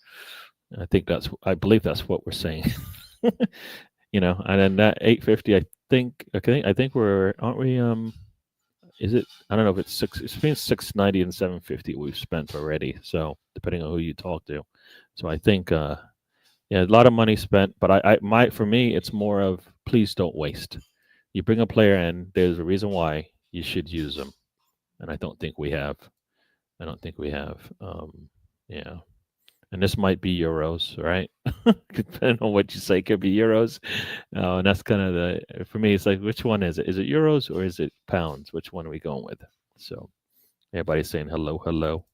I believe that's what we're saying. And then that $850, I think aren't we? Is it? I don't know if it's between $690 and $750 we've spent already. So depending on who you talk to, so I think. Yeah, a lot of money spent, but for me, it's more of please don't waste. You bring a player in, there's a reason why you should use them, and I don't think we have. Yeah, and this might be euros, right? Depending on what you say, it could be euros, and that's kind of for me. It's like, which one is it? Is it euros or is it pounds? Which one are we going with? So, everybody's saying hello.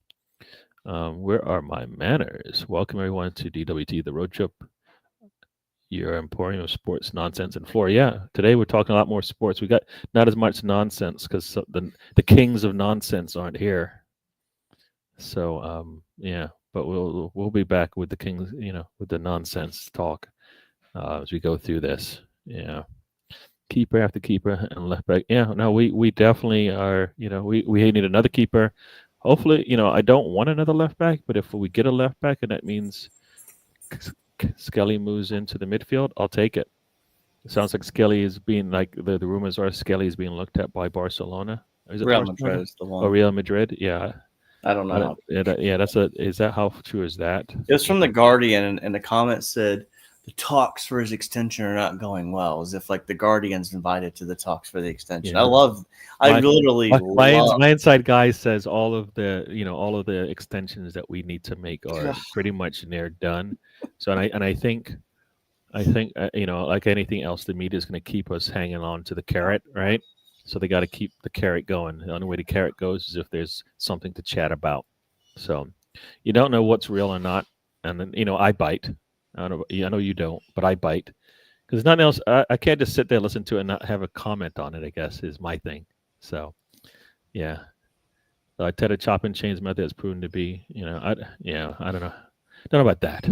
Where are my manners? Welcome everyone to DWT, the road trip, your emporium of sports nonsense and floor. Yeah, today we're talking a lot more sports. We got not as much nonsense because the kings of nonsense aren't here. So but we'll be back with the kings, with the nonsense talk as we go through this. Yeah, keeper after keeper and left back. Yeah, no, we definitely are. We need another keeper. Hopefully, I don't want another left back, but if we get a left back and that means Skelly moves into the midfield, I'll take it. It sounds like Skelly is being the rumors are Skelly is being looked at by Barcelona. Is it Real Barcelona? Madrid is the one. Oh, Real Madrid. Yeah. I don't know. Is that how true is that? It was from the Guardian, and the comment said the talks for his extension are not going well, as if the Guardian's invited to the talks for the extension. Yeah. My inside guy says all of the extensions that we need to make are pretty much near done. So I think like anything else, the media is going to keep us hanging on to the carrot, right? So they got to keep the carrot going. The only way the carrot goes is if there's something to chat about. So you don't know what's real or not, and then I bite. I know you don't, but I bite because nothing else. I can't just sit there, listen to it, and not have a comment on it. I guess is my thing. So, yeah, the Arteta chop and change method has proven to be. I don't know about that.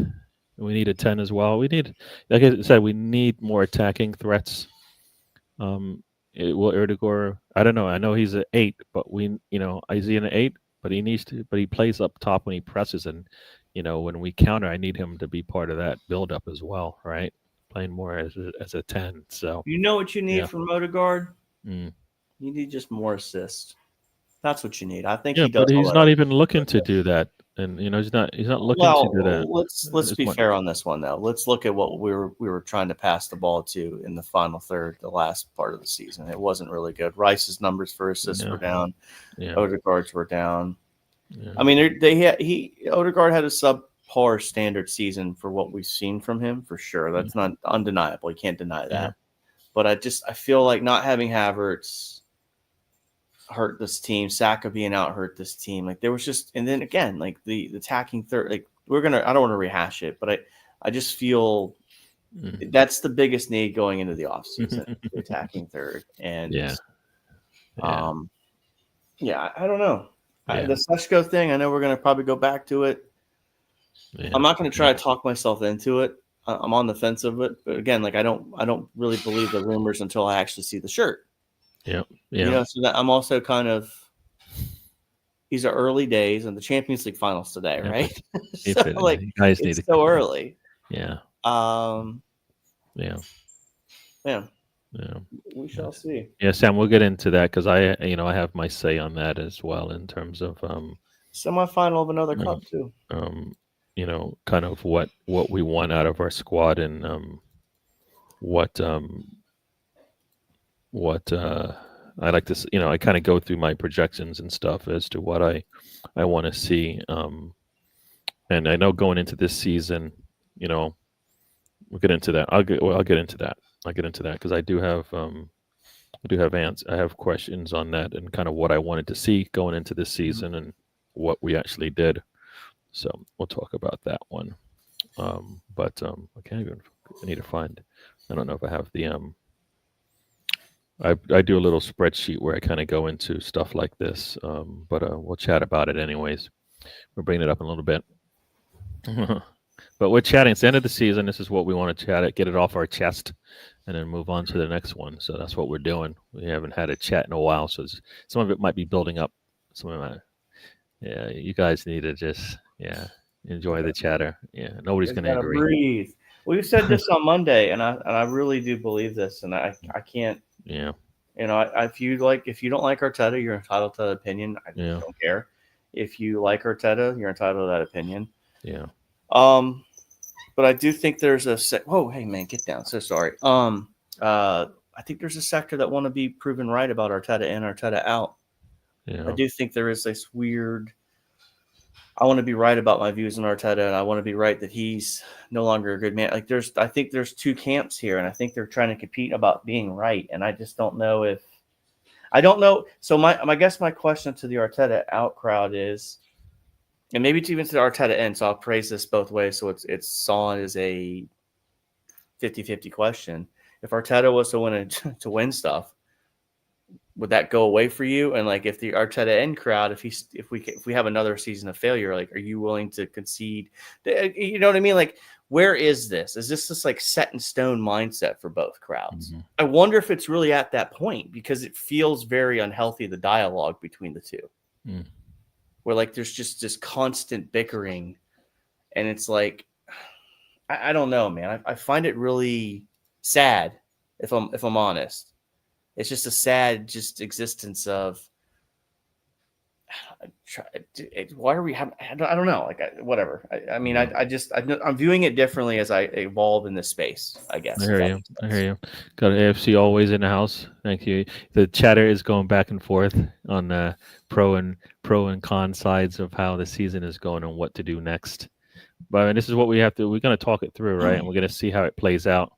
We need a 10 as well. We need, like I said, we need more attacking threats. Will Erdegaard? I don't know. I know he's an 8, but is he an 8? But he needs to. But he plays up top when he presses and. When we counter, I need him to be part of that build-up as well, right? Playing more as a 10. So you know what you need from Odegaard? You need just more assists. That's what you need. I think he does. But he's not even looking to do that, and he's not looking to do that. Let's be fair on this one though. Let's look at what we were trying to pass the ball to in the final third, the last part of the season. It wasn't really good. Rice's numbers for assists were down. Odegaard's were down. Yeah. I mean, Odegaard had a subpar standard season for what we've seen from him for sure. That's not undeniable. You can't deny that. Yeah. But I feel like not having Havertz hurt this team. Saka being out hurt this team. There was just, and then again, the attacking third. I don't want to rehash it, but I just feel that's the biggest need going into the offseason, the attacking third. And I don't know. The Sesko thing, I know we're going to probably go back to it. Yeah. I'm not going to try to talk myself into it. I'm on the fence of it, but again, I don't really believe the rumors until I actually see the shirt. Yeah. So that I'm also kind of. These are early days, and the Champions League finals today, right? It's so early. Yeah. Yeah. We shall see. Yeah, Sam, we'll get into that because I have my say on that as well in terms of semifinal of another cup too. Kind of what we want out of our squad and what I like to, I kind of go through my projections and stuff as to what I want to see. And I know going into this season, we'll get into that. I'll get into that. I'll get into that because I have questions on that and kind of what I wanted to see going into this season and what we actually did. So we'll talk about that one. But I can't even. I need to find. I don't know if I have the. I do a little spreadsheet where I kind of go into stuff like this. But we'll chat about it anyways. We'll bring it up in a little bit. But we're chatting. It's the end of the season. This is what we want to chat it, get it off our chest, and then move on to the next one. So that's what we're doing. We haven't had a chat in a while, so some of it might be building up. Some of it, yeah. You guys need to just enjoy the chatter. Yeah, nobody's going to agree. Breathe. We've said this on Monday, and I really do believe this, and I can't. Yeah. If you don't like Arteta, you're entitled to that opinion. I don't care. If you like Arteta, you're entitled to that opinion. Yeah. But I do think there's a whoa, hey man, get down. So sorry. I think there's a sector that want to be proven right about Arteta in, Arteta out. Yeah. I do think there is this weird. I want to be right about my views on Arteta, and I want to be right that he's no longer a good man. I think there's two camps here, and I think they're trying to compete about being right, and I just don't know if. I don't know. So I guess my question to the Arteta out crowd is, and maybe even to the Arteta in, so I'll praise this both ways. So it's saw as a 50-50 question. If Arteta was to win stuff, would that go away for you? And if the Arteta in crowd, if we have another season of failure, are you willing to concede? You know what I mean? Where is this? Is this set in stone mindset for both crowds? Mm-hmm. I wonder if it's really at that point because it feels very unhealthy, the dialogue between the two. Mm. Where there's just this constant bickering, and it's I don't know, man. I find it really sad if I'm honest. It's just a sad existence of. Why are we having? I don't know. Whatever. I'm viewing it differently as I evolve in this space. I guess. I hear you. Got AFC always in the house. Thank you. The chatter is going back and forth on the pro and con sides of how the season is going and what to do next. But this is what we have to. We're going to talk it through, right? And we're going to see how it plays out.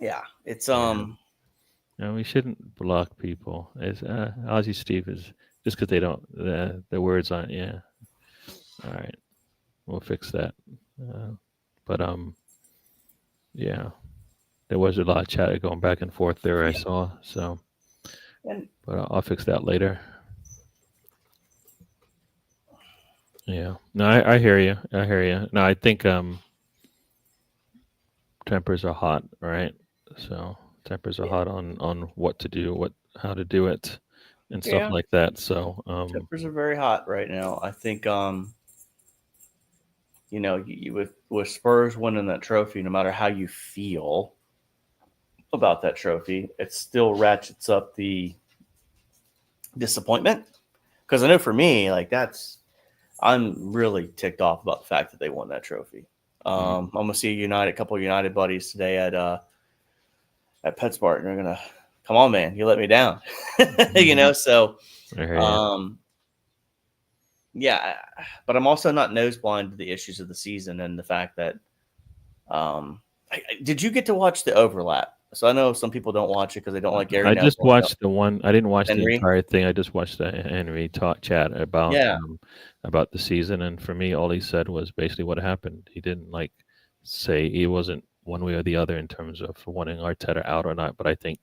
Yeah, it's No, we shouldn't block people. As Ozzy Steve is just because they don't the words aren't. Yeah. All right, we'll fix that. But yeah, there was a lot of chatter going back and forth there. I saw so, but I'll fix that later. Yeah. No, I hear you. No, I think tempers are hot, right? So tempers are hot on what to do, how to do it, and stuff like that. So tempers are very hot right now. I think with Spurs winning that trophy, no matter how you feel about that trophy, it still ratchets up the disappointment. Because I know for me, I'm really ticked off about the fact that they won that trophy. I'm gonna see a couple of United buddies today at PetSmart, and they're gonna, come on, man, you let me down, So, yeah, but I'm also not nose blind to the issues of the season and the fact that, did you get to watch the overlap? So I know some people don't watch it because they don't like Gary. I just watched the one. I didn't watch the entire thing. I just watched the Henry chat about the season, and for me, all he said was basically what happened. He didn't say he wasn't one way or the other in terms of wanting Arteta out or not. But I think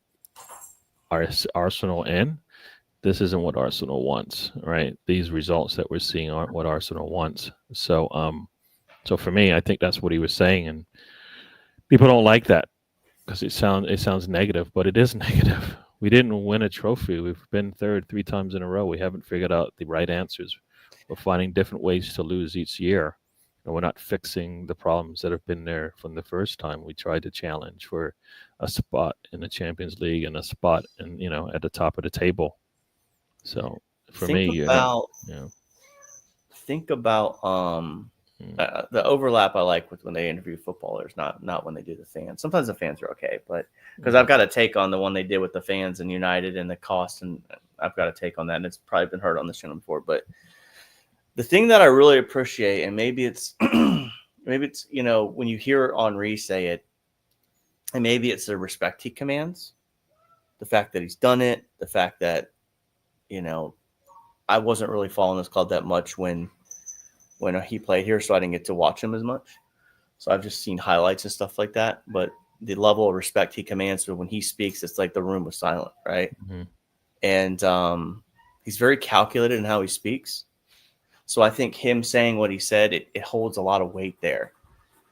Arsenal in. This isn't what Arsenal wants, right? These results that we're seeing aren't what Arsenal wants. So, so for me, I think that's what he was saying, and people don't like that. Because it sounds negative, but it is negative. We didn't win a trophy. We've been third 3 times in a row. We haven't figured out the right answers. We're finding different ways to lose each year. And we're not fixing the problems that have been there from the first time we tried to challenge for a spot in the Champions League and a spot in, at the top of the table. So for me, think about The overlap I like with when they interview footballers, not when they do the fans. Sometimes the fans are okay, but because I've got a take on the one they did with the fans and United and the cost, and I've got a take on that, and it's probably been heard on this channel before. But the thing that I really appreciate, and maybe it's when you hear Henri say it, and maybe it's the respect he commands, the fact that he's done it, the fact that I wasn't really following this club that much when he played here, so I didn't get to watch him as much. So I've just seen highlights and stuff like that. But the level of respect he commands, so when he speaks, it's like the room was silent, right? Mm-hmm. And he's very calculated in how he speaks. So I think him saying what he said, it holds a lot of weight there.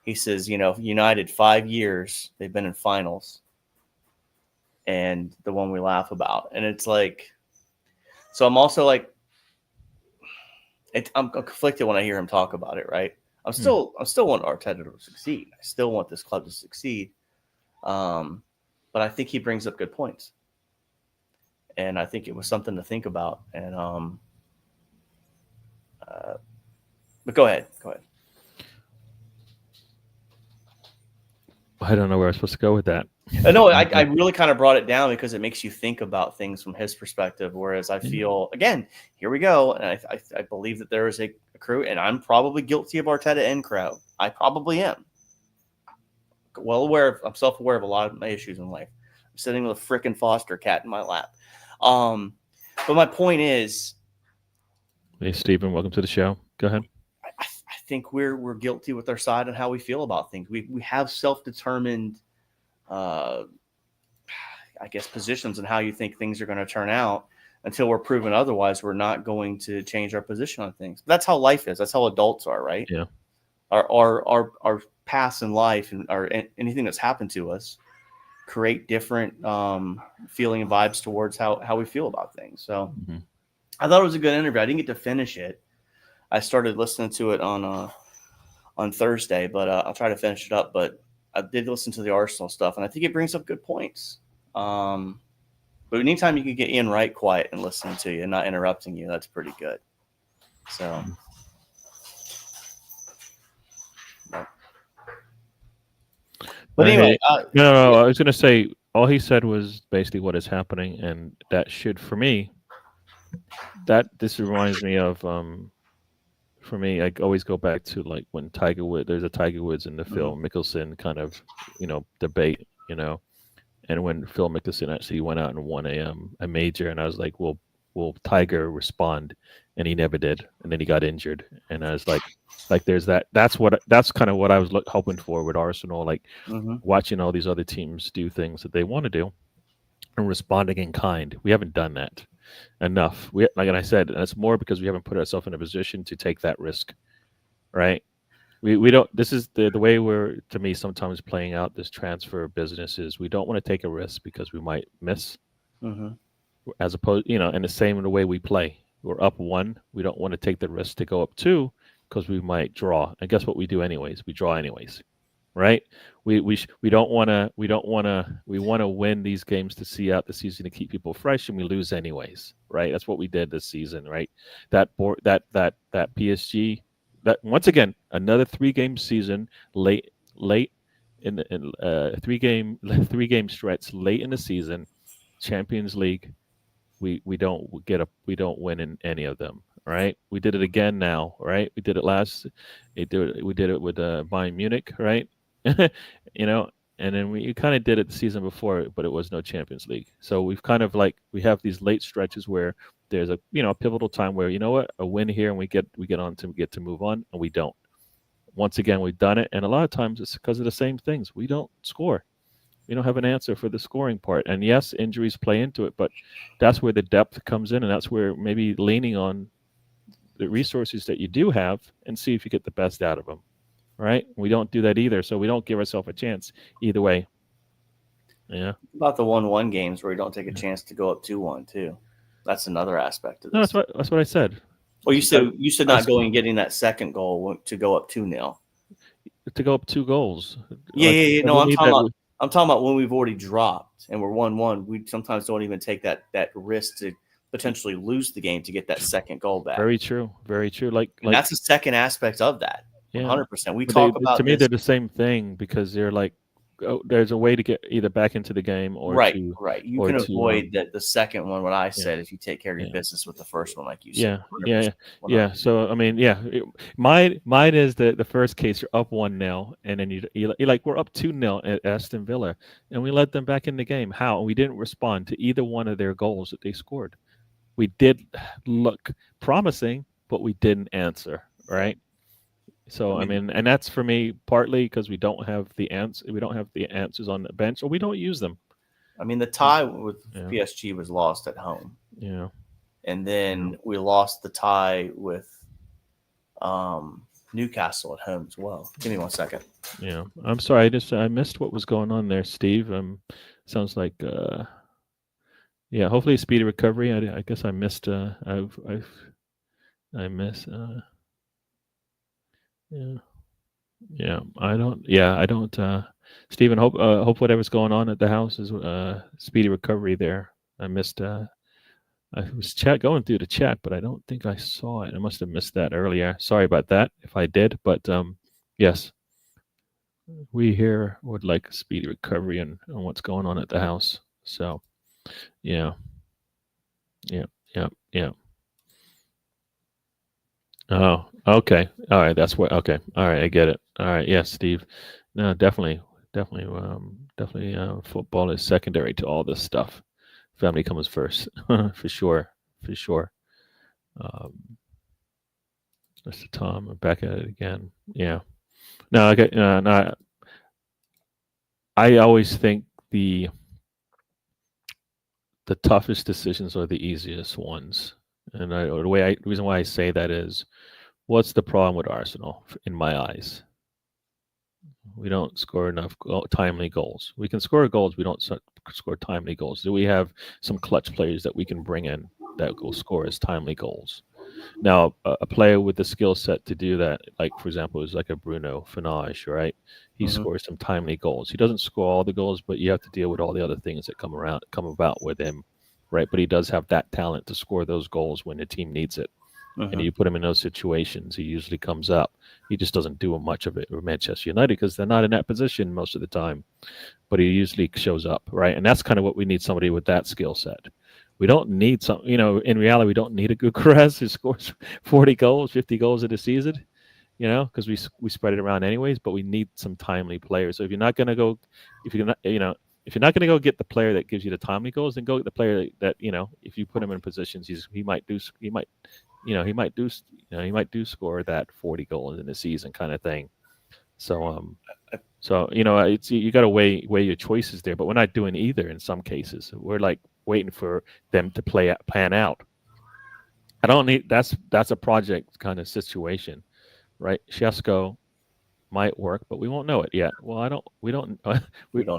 He says, United 5 years, they've been in finals. And the one we laugh about. And it's like, so I'm also like, I'm conflicted when I hear him talk about it, right? I still want Arteta to succeed. I still want this club to succeed. But I think he brings up good points. And I think it was something to think about. And but go ahead. I don't know where I'm supposed to go with that. No, I really kind of brought it down because it makes you think about things from his perspective. Whereas I feel, again, here we go. And I believe that there is a crew, and I'm probably guilty of Arteta and Crow. I probably am. I'm self-aware of a lot of my issues in life. I'm sitting with a freaking foster cat in my lap. But my point is, hey, Stephen, welcome to the show. Go ahead. I think we're guilty with our side on how we feel about things. We have self-determined, I guess, positions on how you think things are going to turn out. Until we're proven otherwise, we're not going to change our position on things. But that's how life is. That's how adults are, right? Yeah. Our past in life and anything that's happened to us create different feeling and vibes towards how we feel about things. So I thought it was a good interview. I didn't get to finish it. I started listening to it on Thursday, but I'll try to finish it up. But I did listen to the Arsenal stuff, and I think it brings up good points. But anytime you can get Ian Wright quiet and listening to you and not interrupting you, that's pretty good. So, but anyway, no, I was going to say all he said was basically what is happening, and that should, for me, this reminds me of, for me, I always go back to like when there's a Tiger Woods in the Phil Mickelson kind of, debate, and when Phil Mickelson actually went out and won a major, and I was like, will Tiger respond? And he never did, and then he got injured, and I was like there's that's kind of what I was hoping for with Arsenal, like watching all these other teams do things that they want to do and responding in kind. We haven't done that enough. Like I said, and it's more because we haven't put ourselves in a position to take that risk, right? We don't. This is the way we're, to me, sometimes playing out this transfer business is we don't want to take a risk because we might miss, as opposed, and the same in the way we play. We're up 1. We don't want to take the risk to go up 2 because we might draw. And guess what we do anyways? We draw anyways, right? We don't want to. We want to win these games to see out the season to keep people fresh, and we lose anyways, right? That's what we did this season, right? That PSG. That once again, another 3-game season late in 3-game stretch late in the season, Champions League. We don't win in any of them, right? We did it again now, right? We did it we did it with Bayern Munich, right? And then we kind of did it the season before, but it was no Champions League. So we've kind of we have these late stretches where there's a pivotal time where a win here and we get to move on, and we don't. Once again, we've done it, and a lot of times it's because of the same things. We don't score. We don't have an answer for the scoring part, and yes, injuries play into it, but that's where the depth comes in, and that's where maybe leaning on the resources that you do have and see if you get the best out of them. Right? We don't do that either, so we don't give ourselves a chance either way. Yeah. About the 1-1 games where you don't take a chance to go up 2-1 too. That's another aspect of this. No, that's what I said. Well, you said not going and getting that second goal to go up 2-0. To go up 2 goals. Yeah. No, I'm talking about when we've already dropped and we're 1-1. We sometimes don't even take that risk to potentially lose the game to get that second goal back. Very true. Very true. Like that's the second aspect of that. 100%. We But talk about to me, this. they're the same thing because they're like, there's a way to get either back into the game or Right. to You can avoid the second one. What I said, if you take care of your business with the first one, like you said. 100%. So I mean, mine is the first case. You're up 1-0, and then you like we're up 2-0 at Aston Villa, and we let them back in the game. How? And we didn't respond to either one of their goals that they scored. We did look promising, but we didn't answer. Right. So I mean, and that's for me partly because we don't have the answers on the bench, or we don't use them. I mean, the tie with PSG was lost at home. Yeah. And then we lost the tie with Newcastle at home as well. Give me 1 second. Yeah, I'm sorry. I missed what was going on there, Steve. Sounds like hopefully a speedy recovery. I guess I missed. I miss. I don't. Stephen, hope whatever's going on at the house is speedy recovery there. I missed. I was going through the chat, but I don't think I saw it. I must have missed that earlier. Sorry about that if I did, but yes, we here would like a speedy recovery on what's going on at the house. So, yeah. Oh, okay. All right. That's what. Okay. All right. I get it. All right. Yes, Steve. No, definitely. Football is secondary to all this stuff. Family comes first, for sure. Mr. Tom, I'm back at it again. Yeah. No. Okay. No. I always think the toughest decisions are the easiest ones. And the reason why I say that is, what's the problem with Arsenal in my eyes? We don't score enough timely goals. We can score goals. We don't score timely goals. Do we have some clutch players that we can bring in that will score as timely goals? Now, a player with the skill set to do that, like for example, is like a Bruno Fernandes, right? He scores some timely goals. He doesn't score all the goals, but you have to deal with all the other things that come about with him, right? But he does have that talent to score those goals when the team needs it. And you put him in those situations, he usually comes up. He just doesn't do much of it with Manchester United because they're not in that position most of the time. But he usually shows up, right? And that's kind of what we need, somebody with that skill set. We don't need in reality, we don't need a Gukras who scores 40 goals, 50 goals in a season, because we spread it around anyways, but we need some timely players. So if you're not going to go, if you're not going to go get the player that gives you the timely goals, then go get the player that if you put him in positions, he might do score that 40 goals in a season kind of thing. So it's you got to weigh your choices there, but we're not doing either in some cases. We're like waiting for them to pan out. I don't need that's a project kind of situation, right? Shesko might work, but we won't know it yet. Well, we don't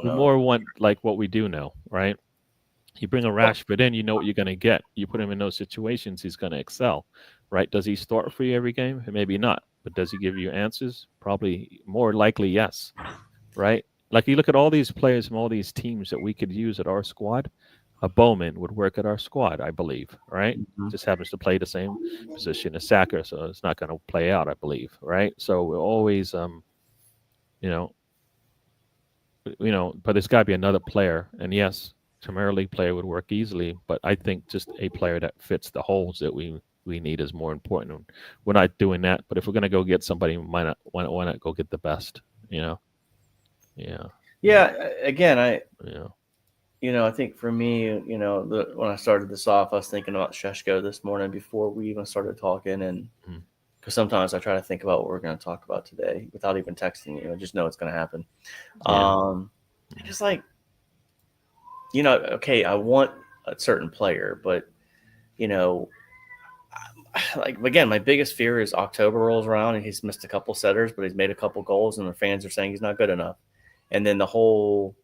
more want like what we do know, right? You bring a Rashford in, you know what you're going to get. You put him in those situations, he's going to excel, right? Does he start for you every game? Maybe not. But does he give you answers? Probably more likely, yes, right? Like you look at all these players from all these teams that we could use at our squad. A Bowman would work at our squad, I believe, right? Just happens to play the same position as Saka, so it's not going to play out, I believe, right? So we're always, but there's got to be another player, and yes, Premier League player would work easily, but I think just a player that fits the holes that we need is more important. We're not doing that, but if we're going to go get somebody, why not go get the best? Yeah. Again, I think for me, when I started this off, I was thinking about Shesko this morning before we even started talking, and because sometimes I try to think about what we're going to talk about today without even texting you. I just know it's going to happen. Just like. Okay, I want a certain player, but, like, again, my biggest fear is October rolls around and he's missed a couple setters, but he's made a couple goals and the fans are saying he's not good enough. And then the whole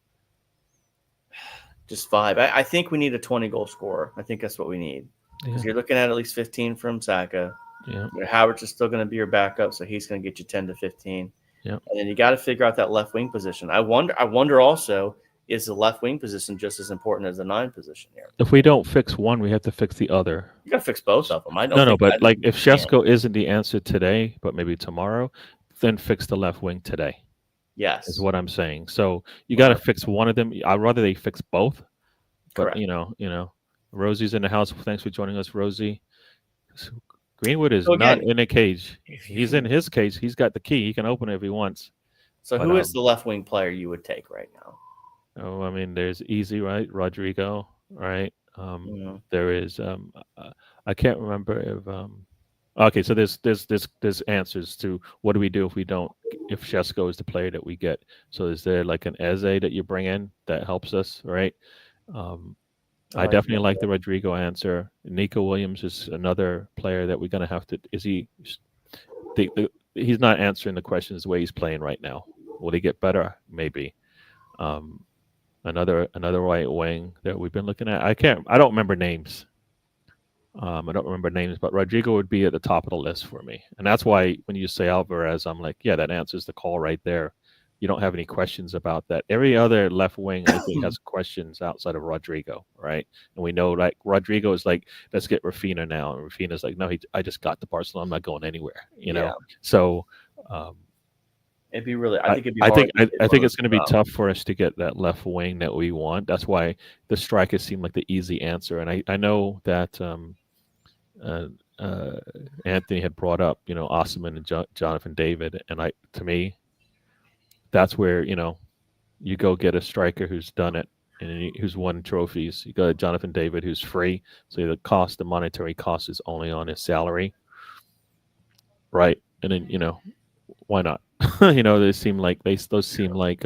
just vibe. I think we need a 20-goal scorer. I think that's what we need. Because you're looking at least 15 from Saka. Yeah. Havertz is still going to be your backup, so he's going to get you 10 to 15. Yeah. And then you got to figure out that left wing position. I wonder also, is the left wing position just as important as the 9 position here? If we don't fix one, we have to fix the other. You got to fix both of them. But like if Shesko isn't the answer today, but maybe tomorrow, then fix the left wing today. Yes. Is what I'm saying. So you got to fix one of them. I'd rather they fix both. But Correct. Rosie's in the house. Thanks for joining us, Rosie. Greenwood is So not again, in a cage. He's in his cage. He's got the key. He can open it if he wants. So But who is the left wing player you would take right now? oh, I mean, there's easy, right? Rodrigo, right? Mhm. There is I can't remember if okay, so there's answers to what do we do if Shesko is the player that we get. So is there like an Eze that you bring in that helps us, right? Um, I Yeah. definitely like the Rodrigo answer. Nico Williams is another player that we're gonna have to. Is he? He's not answering the questions the way he's playing right now. Will he get better? Maybe. Um, another right wing that we've been looking at. I don't remember names. I don't remember names, but Rodrigo would be at the top of the list for me, and that's why when you say Alvarez, I'm like, yeah, that answers the call right there. You don't have any questions about that. Every other left wing, I think, has questions outside of Rodrigo, right? And we know like Rodrigo is like, let's get Rafinha now, and Rafinha's like, no, I just got to Barcelona. I'm not going anywhere, Yeah. So um, It'd be really. I think it'd be I hard. think I think it's going to be tough for us to get that left wing that we want. That's why the strikers seem like the easy answer, and I know that uh, uh, Anthony had brought up, Osman and Jonathan David, and to me, that's where you go get a striker who's done it and who's won trophies. You got Jonathan David who's free, so the monetary cost is only on his salary, right? And then why not? They seem like those seem like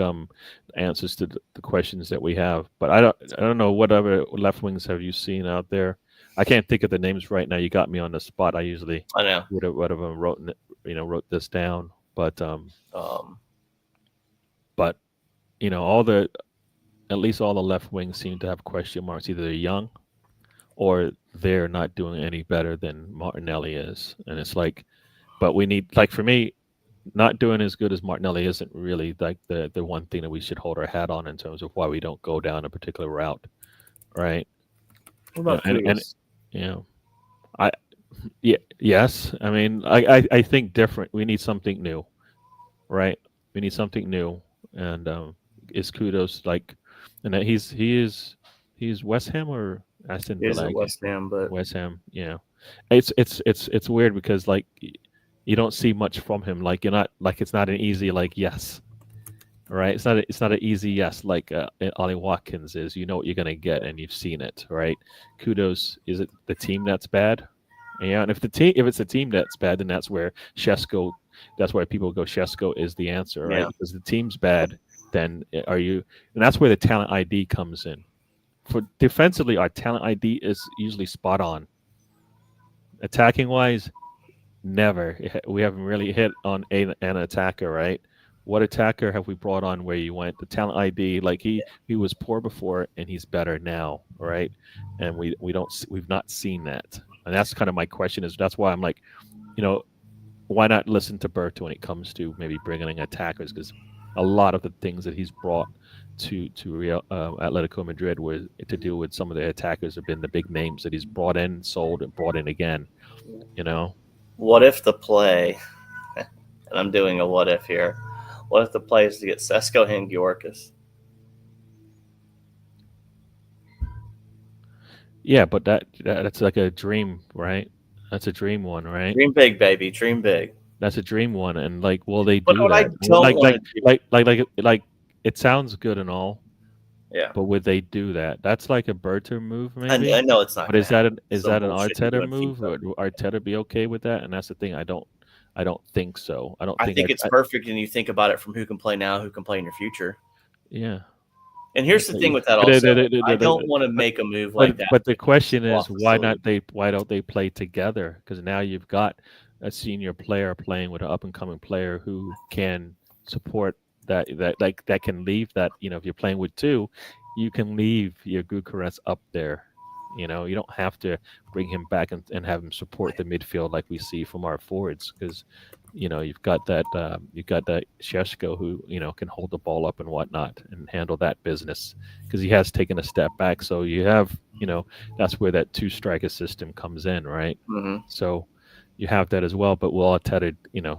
answers to the questions that we have. But I don't know what other left wings have you seen out there. I can't think of the names right now. You got me on the spot. I usually I know. would have wrote this down, but Um, but at least all the left wings seem to have question marks. Either they're young or they're not doing any better than Martinelli is, and it's like, but we need, like, for me, not doing as good as Martinelli isn't really like the one thing that we should hold our hat on in terms of why we don't go down a particular route, right? what about And Kudus? you know, I yeah yes, I mean I think different. We need something new, right? We need something new, and is Kudos like, and that he's West Ham or Aston He is Villa? at West Ham, but West Ham, yeah. It's weird because like you don't see much from him. Like you're not like it's not an easy like yes, right? It's not an easy yes like Ollie Watkins is. You know what you're gonna get and you've seen it, right? Kudos, is it the team that's bad? Yeah, and if it's the team that's bad, then that's where Shesko. That's why people go Shesko is the answer, right? yeah, Because the team's bad, then are you? And that's where the talent ID comes in. For defensively, our talent ID is usually spot on. Attacking wise, never. We haven't really hit on an attacker, right? What attacker have we brought on where you went? The talent ID, like he was poor before and he's better now, right? And we've not seen that, and that's kind of my question. Is that's why I'm like, you know, why not listen to Bert when it comes to maybe bringing in attackers? Because a lot of the things that he's brought to Real Atletico Madrid was to do with some of the attackers have been the big names that he's brought in, sold, and brought in again. You know, what if the play? And I'm doing a what if here. What if the play is to get Sesko and Georgis? yeah, but that's like a dream, right? That's a dream one, right? Dream big, baby. Dream big. That's a dream one, and like, will they But do what I that? don't want to do. Like, it sounds good and all, Yeah, but would they do that? That's like a Berter move, I maybe. know it's not. But is Gonna happen. that an Bullshit you do Arteta in move? FIFA. Would Arteta be okay with that? And that's the thing. I don't think so. I don't I think. think it's perfect, and you think about it from who can play now, who can play in your future. Yeah. And here's the thing with that But also. I don't want to make a move like that. But the question go is, off the facility. why don't they play together? Because now you've got a senior player playing with an up and coming player who can support that can leave that. If you're playing with two, you can leave your Gukares up there. You don't have to bring him back and have him support the midfield like we see from our forwards, because you've got that Sheshko who can hold the ball up and whatnot and handle that business, because he has taken a step back. So you have that's where that two striker system comes in, right? Mm-hmm. So you have that as well. But we'll Arteta,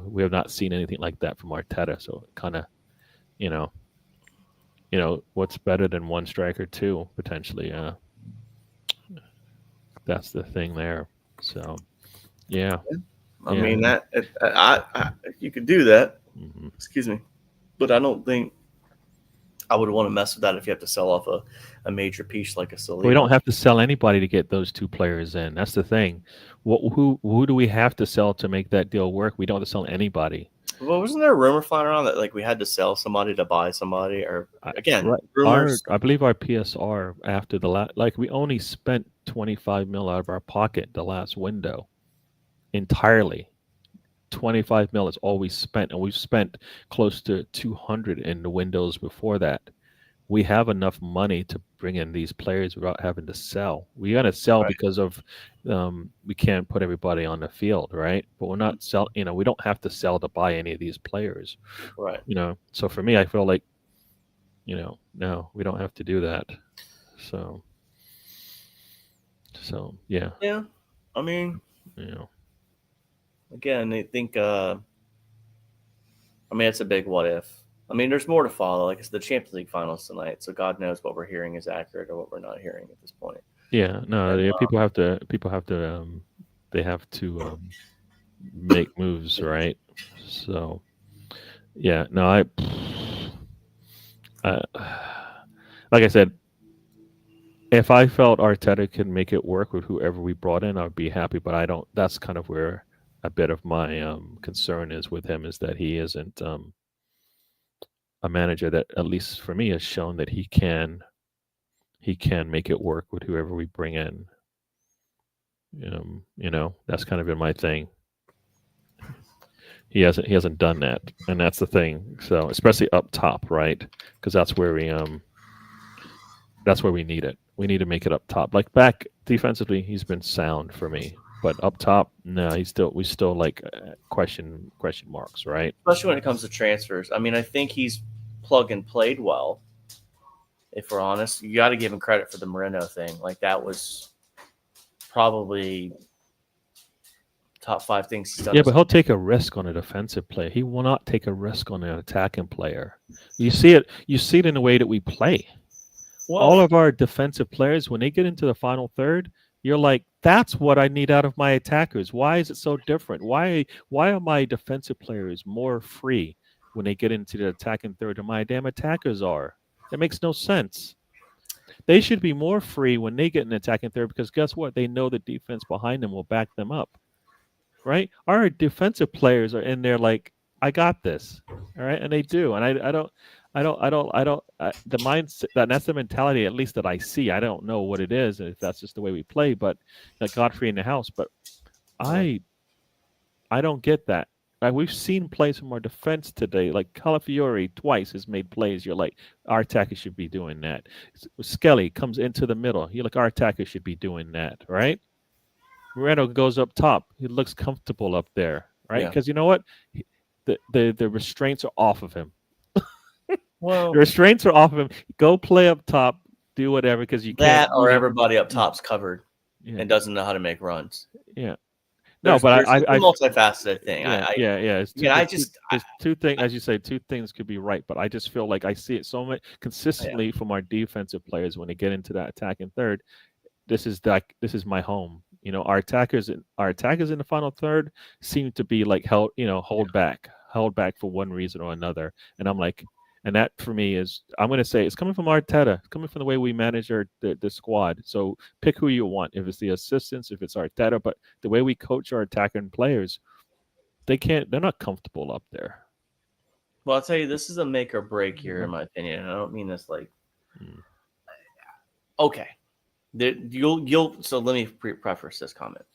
we have not seen anything like that from Arteta. So kind of, you know, what's better than one striker too potentially. That's the thing there. So yeah, I yeah. mean you could do that. Hmm. Excuse me, but I don't think I would want to mess with that if you have to sell off a major piece like a We don't Saliba. have to sell anybody to get those two players in. That's the thing. Who do we have to sell to make that deal work? We don't have to sell anybody. Well, wasn't there a rumor flying around that like we had to sell somebody to buy somebody? Or again, Right. rumors. I believe our PSR after the last, like we only spent 25 mil out of our pocket the last window entirely. 25 mil is all we spent, and we've spent close to 200 in the windows before that. We have enough money to bring in these players without having to sell. We're gonna sell Right. because of we can't put everybody on the field, right? But we're not sell. We don't have to sell to buy any of these players. Right. So for me, I feel like no, we don't have to do that. So yeah, Yeah. I mean, you know, again, I think. I mean, it's a big what if. I mean, there's more to follow. Like it's the Champions League finals tonight, so God knows what we're hearing is accurate or what we're not hearing at this point. yeah, no, And, yeah, they have to make moves, right? So yeah, no, I like I said, if I felt Arteta could make it work with whoever we brought in, I'd be happy. But I don't. That's kind of where a bit of my concern is with him, is that he isn't a manager that, at least for me, has shown that he can make it work with whoever we bring in. That's kind of been my thing. He hasn't done that, and that's the thing. So especially up top, right? Because that's where we need it. We need to make it up top. Like back defensively, he's been sound for me, but up top, no, we still like question marks, right? especially when it comes to transfers. I mean, I think he's plug and played well. If we're honest, you got to give him credit for the Moreno thing. Like that was probably top 5 things he's done. Yeah, but he'll take a risk on a defensive player. He will not take a risk on an attacking player. You see it. You see it in the way that we play. well, All of our defensive players, when they get into the final third, you're like, that's what I need out of my attackers. Why is it so different? Why are my defensive players more free when they get into the attacking third than my damn attackers are? That makes no sense. They should be more free when they get an attacking third, because guess what? They know the defense behind them will back them up, right? Our defensive players are in there like, I got this, all right, and they do, and the mindset, that's the mentality, at least that I see. I don't know what it is, if that's just the way we play, but like Godfrey in the house. But I don't get that. Like, we've seen plays from our defense today. Like Calafiore twice has made plays. You're like, our attacker should be doing that. Skelly comes into the middle. You're like, our attacker should be doing that, right? Moreno goes up top. He looks comfortable up there, right? Because you know what? The restraints are off of him. Well, the restraints are off of him. Go play up top, do whatever, because you that can't. or everybody up top's covered Yeah. and doesn't know how to make runs. Yeah. No, There's but a multifaceted thing. Yeah. There's two things, as you say, two things could be right, but I just feel like I see it so much consistently from our defensive players when they get into that attacking third. This is my home. Our attackers in the final third seem to be like held back for one reason or another, and I'm like, and that for me is, I'm going to say, it's coming from Arteta. It's coming from the way we manage the squad. So pick who you want. If it's the assistants, if it's Arteta, but the way we coach our attacking players, they're not comfortable up there. Well, I'll tell you, this is a make or break year, in my opinion. And I don't mean this like, okay, so let me preface this comment.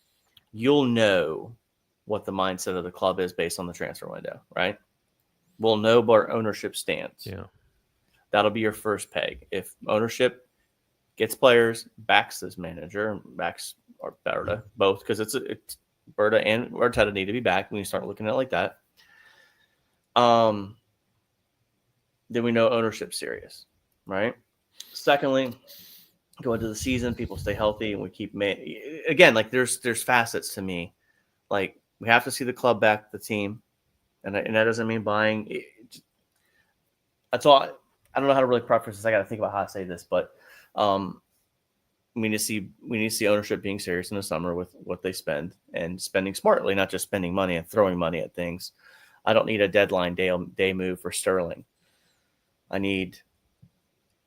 You'll know what the mindset of the club is based on the transfer window, right? We'll know where ownership stands. Yeah. That'll be your first peg. If ownership gets players, backs this manager, backs or Berta, both, because it's Berta and Arteta need to be back when you start looking at it like that. Then we know ownership's serious, right? Secondly, go into the season, people stay healthy, and we keep again, like there's facets to me. Like We have to see the club back the team, and that doesn't mean buying. That's all. I don't know how to really preface this. I got to think about how to say this, but we need to see ownership being serious in the summer with what they spend and spending smartly, not just spending money and throwing money at things. I don't need a deadline day move for Sterling. I need,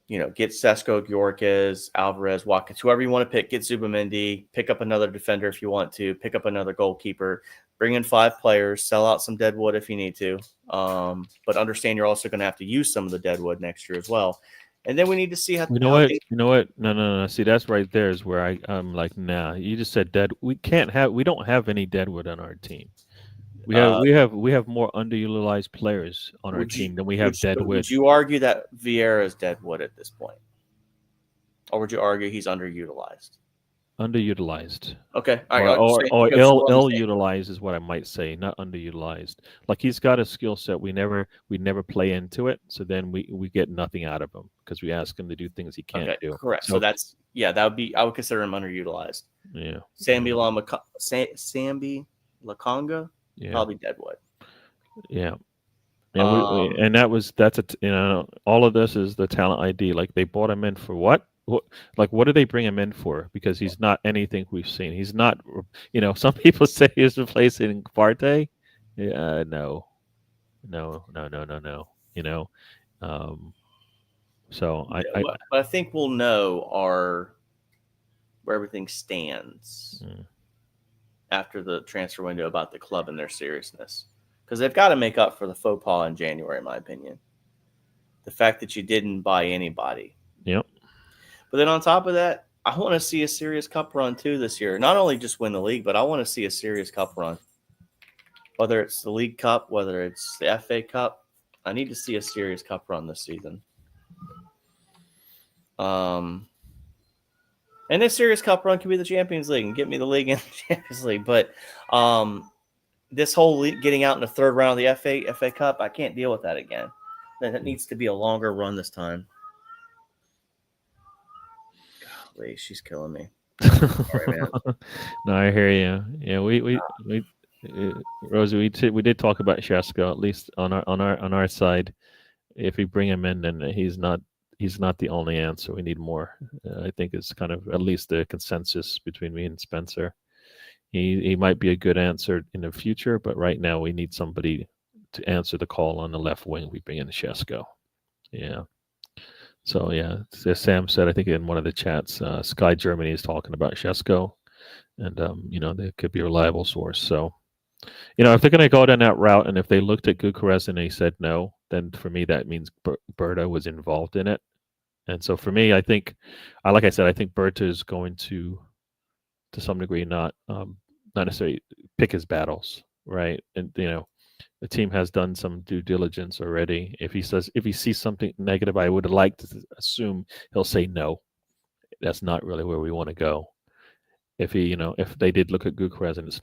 get Sesko, Yorkes, Alvarez, Watkins, whoever you want to pick. Get Zubamendi, pick up another defender if you want to, pick up another goalkeeper, bring in 5 players, sell out some deadwood if you need to. But understand you're also going to have to use some of the deadwood next year as well. And then we need to see how. You know what? No. See, that's right there is where I'm like, nah. You just said dead. We don't have any deadwood on our team. We have more underutilized players on our team than we have deadwood. Would you argue that Vieira is deadwood at this point, or would you argue he's underutilized? Underutilized. Okay. Or ill-utilized is what I might say, not underutilized. Like he's got a skill set. We never play into it, so then we get nothing out of him because we ask him to do things he can't do. Correct. So that would be, I would consider him underutilized. Yeah. Sambi Lakonga, probably deadwood. Yeah. And all of this is the talent ID. Like they bought him in for what? What do they bring him in for? Because he's not anything we've seen. He's not, some people say he's replacing Partey. Yeah, no. But I think we'll know where everything stands after the transfer window about the club and their seriousness. Because they've got to make up for the faux pas in January, in my opinion. The fact that you didn't buy anybody. Yep. But then on top of that, I want to see a serious cup run too this year. Not only just win the league, but I want to see a serious cup run. Whether it's the League Cup, whether it's the FA Cup, I need to see a serious cup run this season. And this serious cup run could be the Champions League and get me the league in the Champions League. But this whole getting out in the third round of the FA Cup, I can't deal with that again. Then it needs to be a longer run this time. Golly, she's killing me. Sorry, man. No, I hear you. Yeah, we Rosie, we did talk about Shesko, at least on our side. If we bring him in, then he's not the only answer. We need more. I think it's kind of at least the consensus between me and Spencer. He might be a good answer in the future, but right now we need somebody to answer the call on the left wing. We bring in Shesko. Yeah. So yeah, as Sam said, I think in one of the chats, Sky Germany is talking about Shesko, and they could be a reliable source. So, if they're going to go down that route, and if they looked at Gyökeres and they said no, then for me that means Berta was involved in it. And so for me, I think, like I said, I think Berta is going to some degree, not necessarily pick his battles, right? And the team has done some due diligence already. If he sees something negative, I would like to assume he'll say no. That's not really where we want to go. If they did look at Gyökeres and it's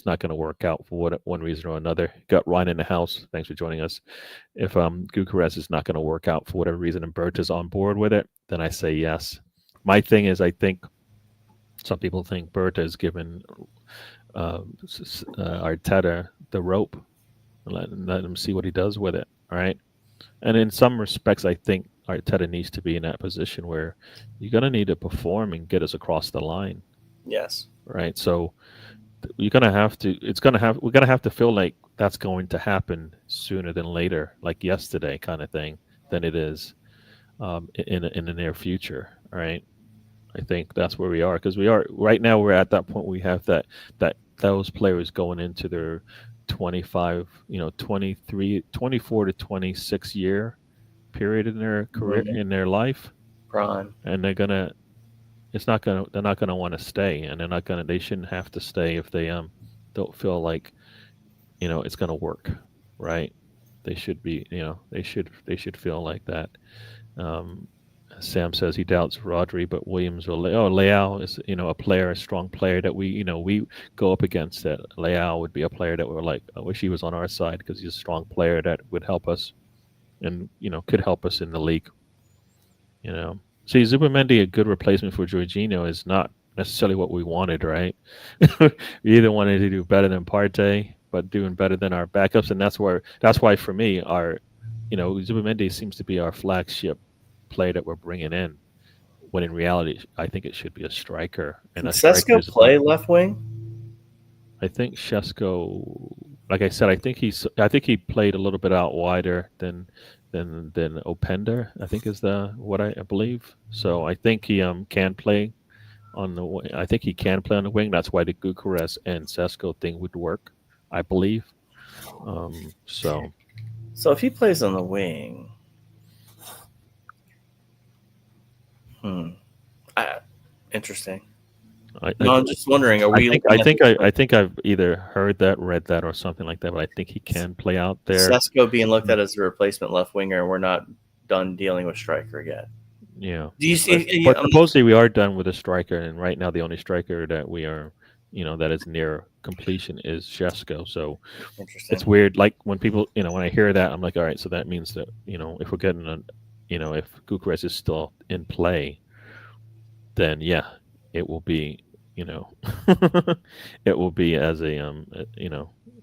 not going to work out for one reason or another. Got Ryan in the house. Thanks for joining us. If Gyökeres is not going to work out for whatever reason and Berta's on board with it, then I say yes. My thing is, I think some people think Berta has given Arteta the rope. Let him see what he does with it. All right. And in some respects, I think Arteta needs to be in that position where you're going to need to perform and get us across the line. Yes. Right. So we're going to have to feel like that's going to happen sooner than later, like yesterday kind of thing, than it is in the near future. All right. I think that's where we are, because right now we're at that point. We have that those players going into their 24 to 26 year period in their career, in their life, prime, and they're not gonna want to stay, and they shouldn't have to stay if they don't feel like it's gonna work, right? They should be, they should feel like that. Sam says he doubts Rodri, but Williams or Leao is a strong player that we go up against. That Leao would be a player that we're like, I wish he was on our side, because he's a strong player that would help us, and could help us in the league. See, Zubamendi, a good replacement for Jorginho, is not necessarily what we wanted, right? We either wanted to do better than Partey, but doing better than our backups, and that's why for me, our Zubimendi seems to be our flagship play that we're bringing in. When in reality, I think it should be a striker, and Can a striker Sesko is about. play left wing? I think Shesko, like I said, I think he played a little bit out wider than Openda. I think is the what I believe. So I think he can play on the wing. I think he can play on the wing. That's why the Gukares and Sesko thing would work, I believe. So So if he plays on the wing, interesting. I, No, I'm just wondering, are I we think looking at I think I've either heard that, read that, or something like that. But I think he can play out there. Sesko being looked at as a replacement left winger, and we're not done dealing with striker yet? Yeah, Do you see? but supposedly we are done with a striker, and right now the only striker that we are, that is near completion is Shesko. So Interesting. it's weird. Like when people, when I hear that, I'm like, all right, so that means that if we're getting if Gukares is still in play, then yeah, it will be, it will be as a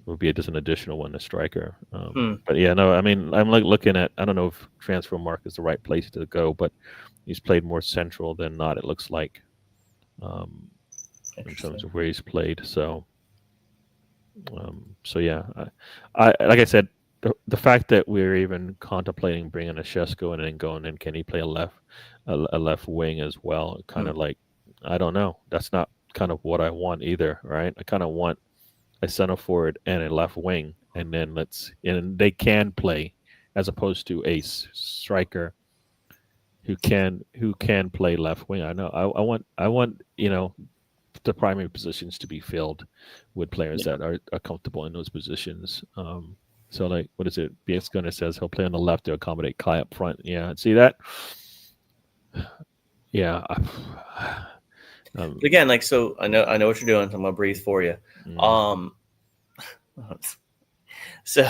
it will be just an additional one, a striker. But yeah, no, I mean, I'm like looking at, I don't know if transfer mark is the right place to go, but he's played more central than not. It looks like, in terms of where he's played. So, so yeah, I like I said, the fact that we're even contemplating bringing a Shesko and then going in, can he play a left wing as well? Kind of like, I don't know. That's not kind of what I want either, right? I kind of want a center forward and a left wing, and then and they can play, as opposed to a striker who can play left wing. I know I want the primary positions to be filled with players that are comfortable in those positions. So like, what is it? BX Gunner says he'll play on the left to accommodate Kai up front. Yeah, see that? Yeah. Again, like, so I know what you're doing. So I'm gonna breathe for you. So,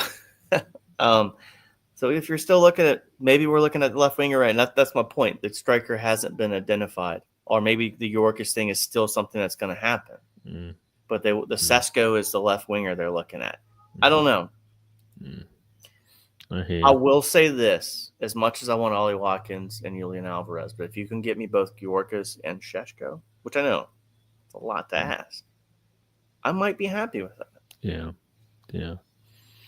so if you're still looking at, maybe we're looking at the left winger, right? And that's my point. The striker hasn't been identified, or maybe the Yorkish thing is still something that's going to happen. But the Sesko is the left winger they're looking at. I don't know. I will say this: as much as I want Ollie Watkins and Julian Alvarez, but if you can get me both Yorkas and Sheshko, which I know it's a lot to ask, I might be happy with that. Yeah.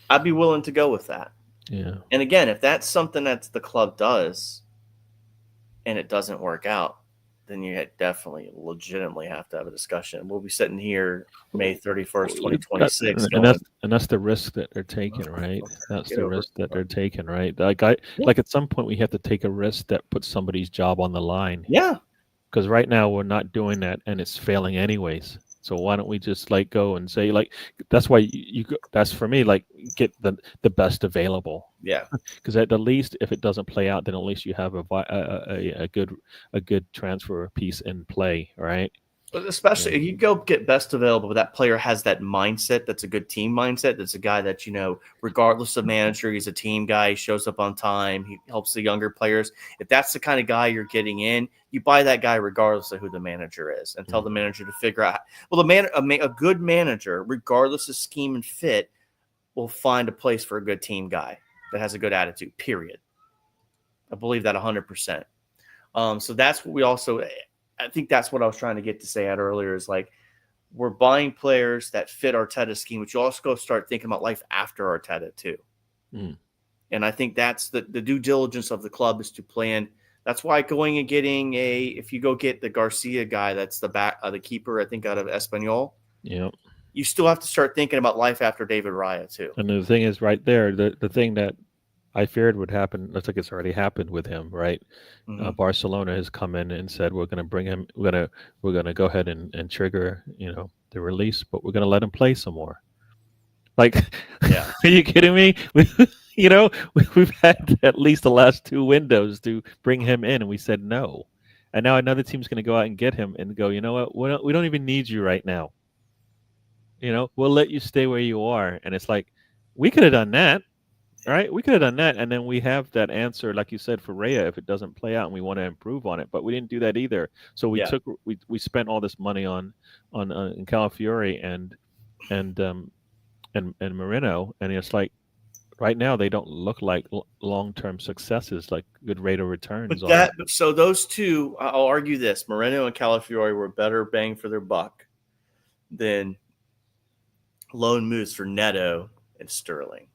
I'd be willing to go with that. Yeah. And again, if that's something that the club does and it doesn't work out, then you definitely legitimately have to have a discussion. We'll be sitting here May 31st, 2026. And that's the risk that they're taking, right? That's the risk that they're taking, right? Like at some point we have to take a risk that puts somebody's job on the line. Yeah. Because right now we're not doing that and it's failing anyways. So why don't we just go and say, that's why that's for me, get the best available. Yeah. Because at the least, if it doesn't play out, then at least you have a good transfer piece in play, right? But especially if you go get best available, but that player has that mindset. That's a good team mindset. That's a guy that, regardless of manager, he's a team guy. He shows up on time. He helps the younger players. If that's the kind of guy you're getting in, you buy that guy regardless of who the manager is, and tell the manager to figure out. Well, a good manager, regardless of scheme and fit, will find a place for a good team guy that has a good attitude. Period. I believe that 100%. So that's what we also. I think that's what I was trying to get to say out earlier is we're buying players that fit Arteta's scheme, but you also go start thinking about life after Arteta too. And I think that's the due diligence of the club is to plan. That's why going and getting if you go get the Garcia guy, that's the keeper, I think out of Espanyol. Yeah. You still have to start thinking about life after David Raya too. And the thing is right there, the thing that I feared would happen. Looks like it's already happened with him, right? Barcelona has come in and said we're going to bring him. We're going to go ahead and trigger, the release, but we're going to let him play some more. Yeah, are you kidding me? We've had at least the last 2 windows to bring him in, and we said no. And now another team's going to go out and get him and go. You know what? We don't even need you right now. We'll let you stay where you are. And it's like we could have done that. Right? We could have done that, and then we have that answer, like you said, for Rhea if it doesn't play out and we want to improve on it. But we didn't do that either. So Yeah. we spent all this money on in Calafiore and Marino, and it's like right now they don't look like long term successes, like good rate of returns on it. So those two, I'll argue this: Moreno and Calafiore were better bang for their buck than loan moves for Neto and Sterling.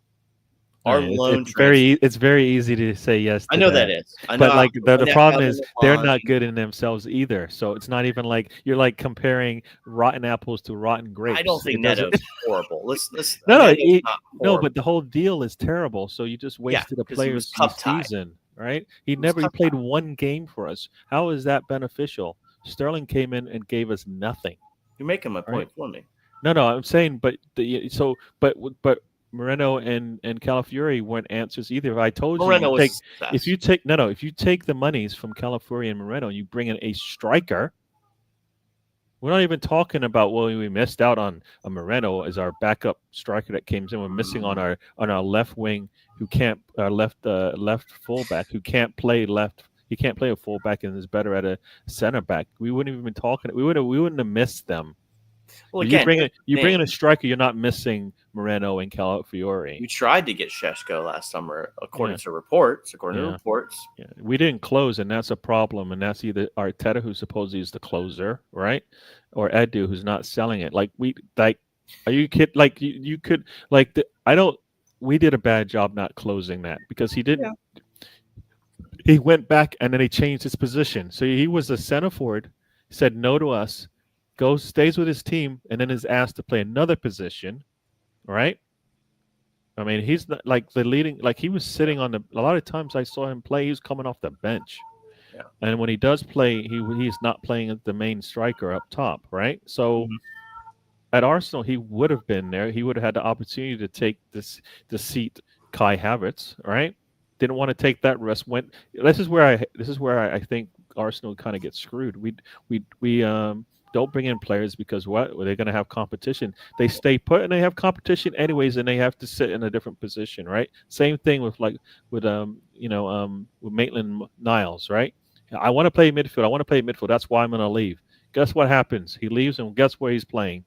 Our loan it's very easy to say yes to I know that. is. I know But like the problem is they're not good in themselves either. So it's not even like you're like comparing rotten apples to rotten grapes. I don't think Neto's horrible. Let's no, but the whole deal is terrible. So you just wasted a player's season, right? He played one game for us. How is that beneficial? Sterling came in and gave us nothing. You're making my point for me. No, I'm saying, but Moreno and Calafiore weren't answers either. If I told Moreno you, if you take the monies from Calafiore and Moreno and you bring in a striker, we're not even talking about we missed out on a Moreno as our backup striker that came in. We're missing on our left wing who can't left fullback who can't play left. He can't play a fullback and is better at a center back. We wouldn't even been talking. We wouldn't have missed them. Well, again, you bring in a striker, you're not missing Moreno and Calafiore. We tried to get Sheshko last summer, according to reports. Yeah. We didn't close, and that's a problem. And that's either Arteta, who's supposedly is the closer, right, or Edu, who's not selling it. Like are you kidding? Like you could we did a bad job not closing that because he didn't. Yeah. He went back and then he changed his position. So he was a center forward, said no to us. Stays with his team, and then is asked to play another position, right? I mean, he's not like the leading. Like he was sitting on a lot of times I saw him play. He was coming off the bench, and when he does play, he's not playing the main striker up top, right? So at Arsenal, he would have been there. He would have had the opportunity to take the seat Kai Havertz, right? Didn't want to take that risk. This is where I think Arsenal kind of gets screwed. We don't bring in players because they're going to have competition. They stay put and they have competition anyways, and they have to sit in a different position, right? Same thing with Maitland-Niles, right? I want to play midfield. That's why I'm going to leave. Guess what happens? He leaves, and guess where he's playing?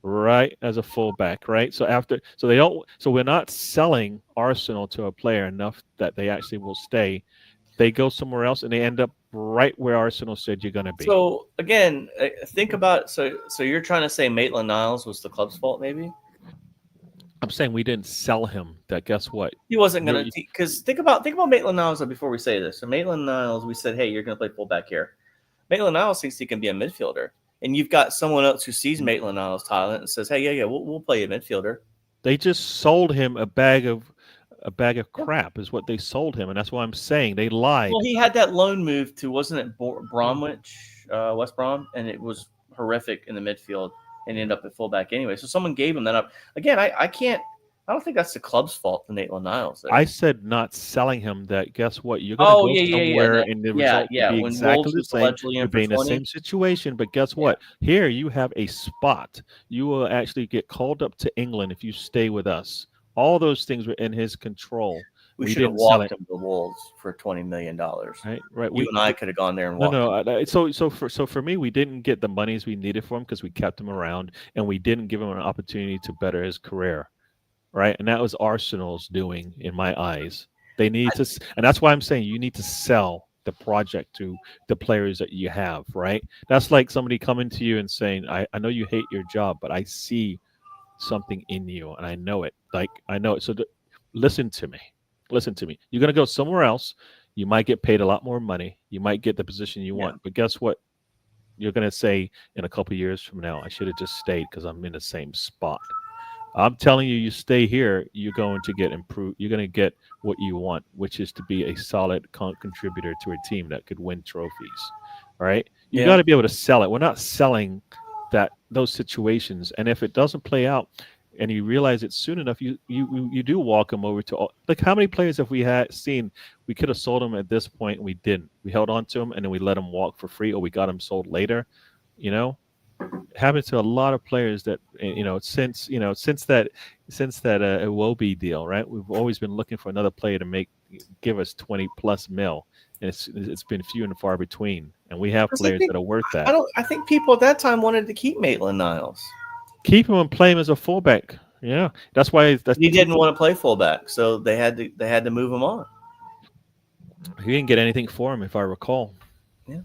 Right, as a fullback, right? So we're not selling Arsenal to a player enough that they actually will stay. They go somewhere else and they end up right where Arsenal said you're going to be. So again, think about so you're trying to say Maitland-Niles was the club's fault, maybe? I'm saying we didn't sell him. That guess what? He wasn't going to because think about Maitland-Niles before we say this. So Maitland-Niles, we said, hey, you're going to play fullback here. Maitland-Niles thinks he can be a midfielder, and you've got someone else who sees Maitland-Niles' talent and says, hey, we'll play a midfielder. They just sold him a bag of crap is what they sold him, and that's why I'm saying they lied. Well, he had that loan move to, wasn't it Bromwich, West Brom, and it was horrific in the midfield and ended up at fullback anyway. So someone gave him that up. Again, I don't think that's the club's fault, the Maitland-Niles. I said not selling him. That guess what? You're going to go somewhere, and the result will be exactly the same. You'll be in the same situation, but guess what? Here you have a spot. You will actually get called up to England if you stay with us. All those things were in his control. We should have walked him to Wolves for $20 million. Right. You and I could have gone there and walked. No. So for me, we didn't get the monies we needed for him because we kept him around, and we didn't give him an opportunity to better his career. Right, and that was Arsenal's doing in my eyes. They need to, and that's why I'm saying you need to sell the project to the players that you have. Right, that's like somebody coming to you and saying, "I know you hate your job, but I see something in you, and I know it. Like I know it. So listen to me. You're gonna go somewhere else. You might get paid a lot more money. You might get the position you want, but guess what? You're gonna say in a couple of years from now, I should have just stayed because I'm in the same spot." I'm telling you, you stay here, you're going to get improved. You're going to get what you want, which is to be a solid contributor to a team that could win trophies. All right, you got to be able to sell it. We're not selling those situations, and if it doesn't play out, and you realize it soon enough, you do walk them over to. Like how many players have we seen? We could have sold them at this point, and we didn't. We held on to them, and then we let them walk for free, or we got them sold later. You know. It happens to a lot of players that since that Iwobi deal, right? We've always been looking for another player to give us 20 plus mil, and it's been few and far between. And we have Because I players think that are worth I that. don't. I think people at that time wanted to keep Maitland Niles. Keep him and play him as a fullback. Yeah, that's why that's He didn't want to play fullback, so they had to move him on. he didn't get anything for him, if I recall. Yeah,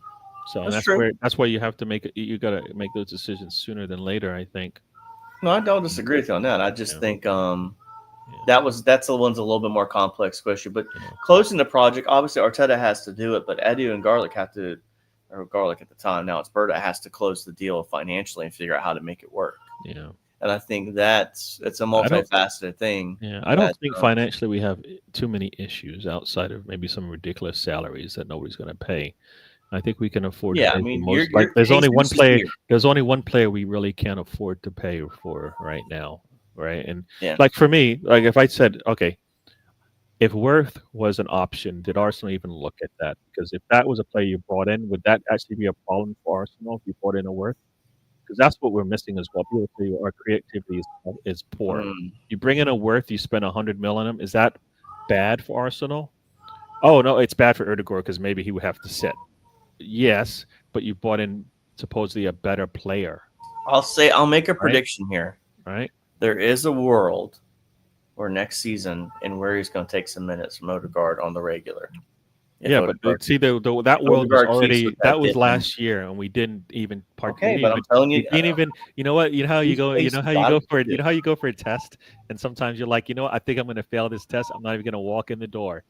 So, and that's true. that's why you have to you got to make those decisions sooner than later, I think. No, I don't disagree with you on that. I just Yeah. think Yeah. that's the one's a little bit more complex question. But Yeah. closing the project, obviously Arteta has to do it, but Edu and Garlic have to, or Garlic at the time, now it's Berta, has to close the deal financially and figure out how to make it work. Yeah. And I think it's a I don't. multifaceted thing. Yeah, I That don't think financially we have too many issues outside of maybe some ridiculous salaries that nobody's going to pay. I think we can afford to yeah, I pay for mean, most. Like, there's only one Jesus is player. here. There's only one player we really can't afford to pay for right now, right? And Yeah. like for me, like if I said, okay, if Worth was an option, did Arsenal even look at that? Because if that was a player you brought in, would that actually be a problem for Arsenal if you brought in a Worth? Because that's what we're missing as well. People say our creativity is poor. Mm. You bring in a Worth, you spend 100 mil on him. Is that bad for Arsenal? Oh no, it's bad for Erdegaard because maybe he would have to sit. Yes, but you bought in supposedly a better player, I'll make a right? prediction here. Right? There is a world where next season and where he's going to take some minutes from Odegaard on the regular. If Yeah, but Odegaard, see, that if world was Odegaard keeps with already that that was dip in, last year, and we didn't even okay, but I'm telling we you, didn't even. You know what? You know how you go. You he's know how you got go to for it. do You know how you go for a test, and sometimes you're like, you know what? I think I'm going to fail this test. I'm not even going to walk in the door.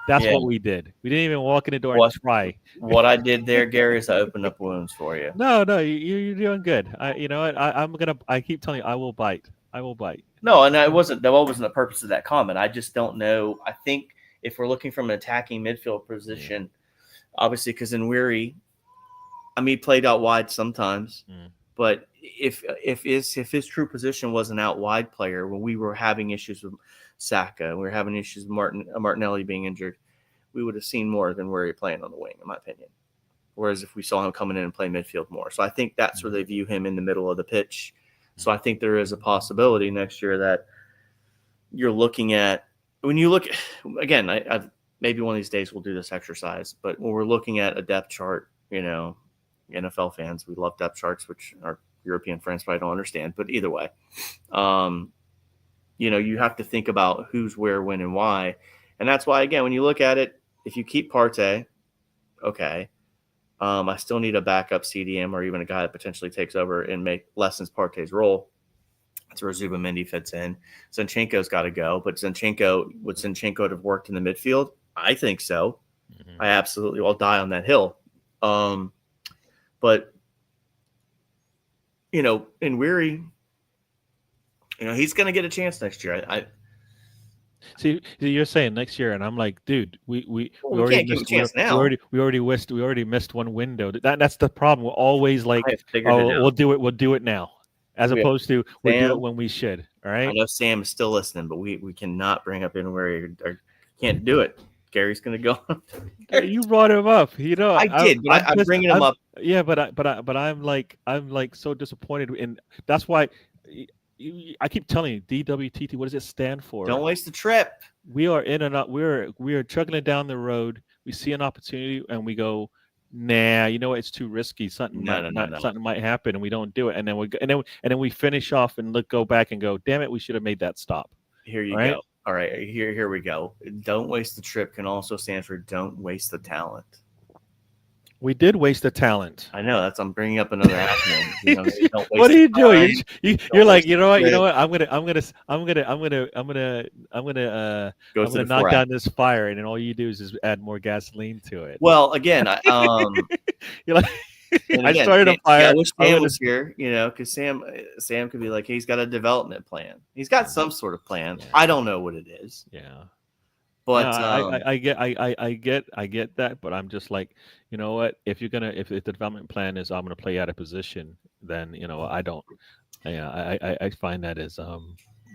That's Yeah. what we did. We didn't even walk in the door and What try. what I did there, Gary, is I opened up wounds for you. No, no, you're doing good. You know what? I'm gonna. I keep telling you, I will bite. I will bite. No, and that wasn't the purpose of that comment. I just don't know. I think if we're looking from an attacking midfield position, obviously, because in Weary, I mean, he played out wide sometimes, but if his true position was an out wide player, when we were having issues with Saka, we were having issues with Martinelli being injured, we would have seen more than Weary playing on the wing, in my opinion. Whereas if we saw him coming in and play midfield more, so I think that's where they view him in the middle of the pitch. So I think there is a possibility next year that you're looking at when you look again. I've maybe one of these days we'll do this exercise, but when we're looking at a depth chart, NFL fans, we love depth charts, which our European friends probably don't understand. But either way, you have to think about who's where, when, and why, and that's why again when you look at it, if you keep Partey, okay. I still need a backup CDM or even a guy that potentially takes over and lessens Partey's role. That's where Zubimendi fits in. Zinchenko's got to go, but would Zinchenko have worked in the midfield? I think so. I absolutely will die on that hill. But in Weary, he's going to get a chance next year. See, you're saying next year, and I'm like, dude, we already can't give him a missed. chance now. We already missed one window. That's the problem. We're always like, I have figured it out. We'll do it now, as opposed to we'll do it when we should. All right. I know Sam is still listening, but we cannot bring up Weary or can't do it. Gary's going to go. You brought him up. I did, but I'm bringing him up. Yeah, but I'm like so disappointed, and that's why. I keep telling you, DWTT. What does it stand for? Don't waste the trip. We are in and out. We are chugging down the road. We see an opportunity, and we go, nah. You know what? It's too risky. Something might happen, and we don't do it. And then we finish off and go back and go, damn it, we should have made that stop. Here you go. All right, here we go. Don't waste the trip can also stand for don't waste the talent. We did waste the talent. I know I'm bringing up another acronym. What are you doing? You're like, you know what? I'm gonna knock down this fire, and then all you do is just add more gasoline to it. Well, again, you're like, I started a fire. I wish Sam was here, because Sam could be like, he's got a development plan. He's got some sort of plan. Yeah. I don't know what it is. Yeah. But I get that, but I'm just like, you know what? If the development plan is I'm gonna play out of position, then I don't. Yeah, I find that as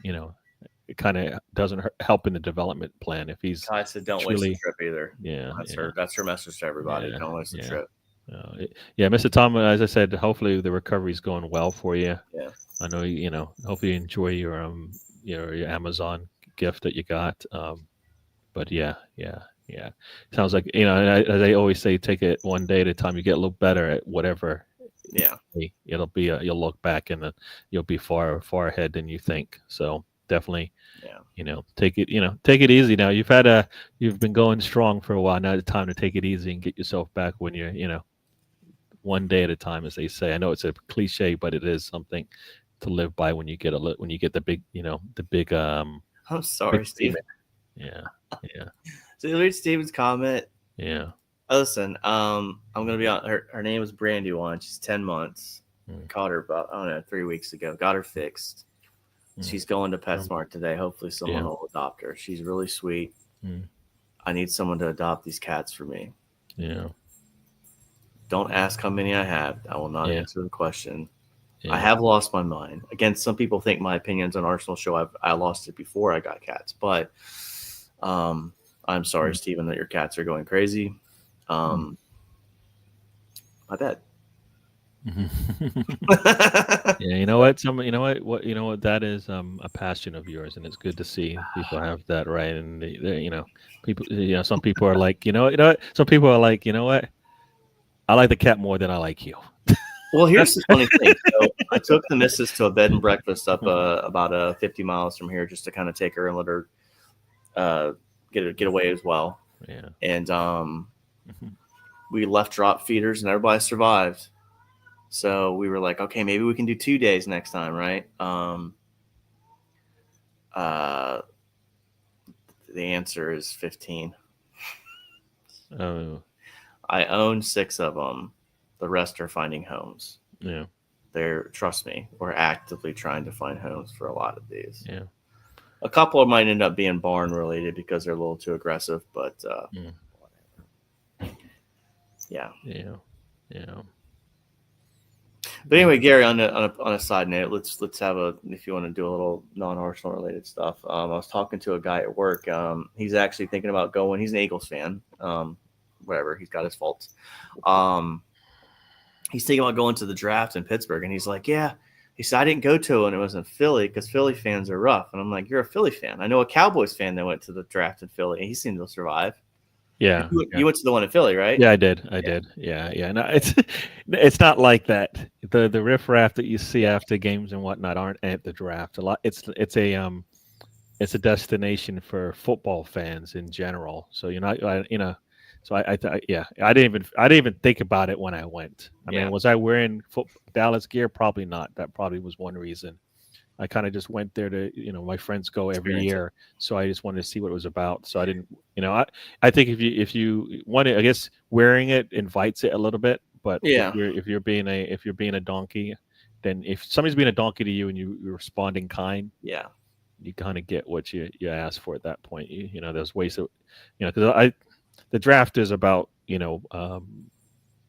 it kind of doesn't help in the development plan if he's. I said don't waste the trip either. Yeah, that's her message to everybody. Yeah, don't waste the trip. Yeah, Mr. Tom, as I said, hopefully the recovery is going well for you. Yeah. I know hopefully you enjoy your Amazon gift that you got. But yeah. Sounds like as I always say, take it one day at a time. You get a little better at whatever. Yeah. It'll be you'll look back and you'll be far ahead than you think. So definitely, Yeah. take it easy now. You've been going strong for a while. Now it's time to take it easy and get yourself back when you're one day at a time, as they say. I know it's a cliche, but it is something to live by when you get the big I'm big sorry, Steven. statement. Yeah, yeah, So you read Steven's comment. yeah. Listen, I'm gonna be on. Her name is Brandywine. She's 10 months. Mm. Caught her about 3 weeks ago. Got her fixed. Mm. She's going to PetSmart today. Hopefully, someone Yeah. will adopt her. She's really sweet. Mm. I need someone to adopt these cats for me. Yeah. Don't ask how many I have. I will not Yeah. answer the question. Yeah. I have lost my mind. Again, some people think my opinions on Arsenal show. I lost it before I got cats, but I'm sorry, Stephen, that your cats are going crazy. My bad. Yeah, you know what? That is a passion of yours, and it's good to see people have that, right? And people, some people are like, what? Some people are like, what? I like the cat more than I like you. Well, here's the funny thing. So I took the missus to a bed and breakfast up about 50 miles from here, just to kind of take her and let her get away as well. Yeah. And we left drop feeders, and everybody survived. So we were like, okay, maybe we can do 2 days next time, right? The answer is 15. Oh. I own 6 of them. The rest are finding homes. Yeah. Trust me, we're actively trying to find homes for a lot of these. Yeah. A couple of might end up being barn related because they're a little too aggressive, but yeah. Yeah. Yeah. But anyway, Gary, on a side note, let's have if you want to do a little non-Arsenal related stuff. I was talking to a guy at work. He's actually thinking about going. He's an Eagles fan. Whatever, he's got his faults. He's thinking about going to the draft in Pittsburgh, and he's like, yeah. He said, I didn't go to it when it was in Philly because Philly fans are rough. And I'm like, you're a Philly fan. I know a Cowboys fan that went to the draft in Philly, and he seemed to survive. Yeah. You went to the one in Philly, right? Yeah, I did. Yeah. No, it's not like that. The riffraff that you see after games and whatnot aren't at the draft. It's a destination for football fans in general. So you're not, So I didn't even think about it when I went. I mean, was I wearing Dallas gear? Probably not. That probably was one reason. I kind of just went there to, my friends go every year, so I just wanted to see what it was about. So I didn't, I think if you want it, I guess wearing it invites it a little bit. But if you're being a donkey, then if somebody's being a donkey to you and you're responding kind, you kind of get what you ask for at that point. There's ways to, because the draft is about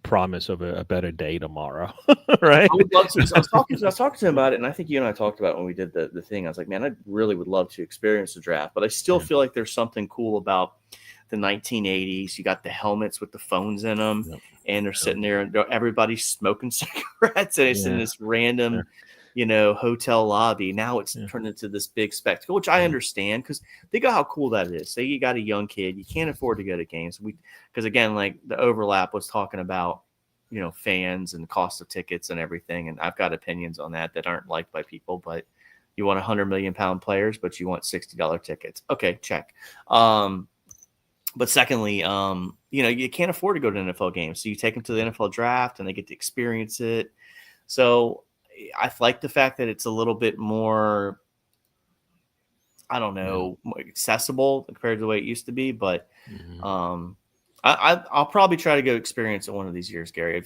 promise of a better day tomorrow, right? I would love to. So I was talking to him about it, and I think you and I talked about it when we did the thing. I was like, man, I really would love to experience the draft, but I still feel like there's something cool about the 1980s. You got the helmets with the phones in them, and they're sitting there, and everybody's smoking cigarettes, and it's in this random, hotel lobby. Now it's turned into this big spectacle, which I understand, because think of how cool that is. Say you got a young kid, you can't afford to go to games. Because again, like the overlap was talking about, fans and cost of tickets and everything. And I've got opinions on that aren't liked by people, but you want 100 million pound players, but you want $60 tickets. Okay, check. But secondly, you can't afford to go to NFL games. So you take them to the NFL draft and they get to experience it. So I like the fact that it's a little bit more, I don't know, more accessible compared to the way it used to be. But I'll probably try to go experience it one of these years, Gary.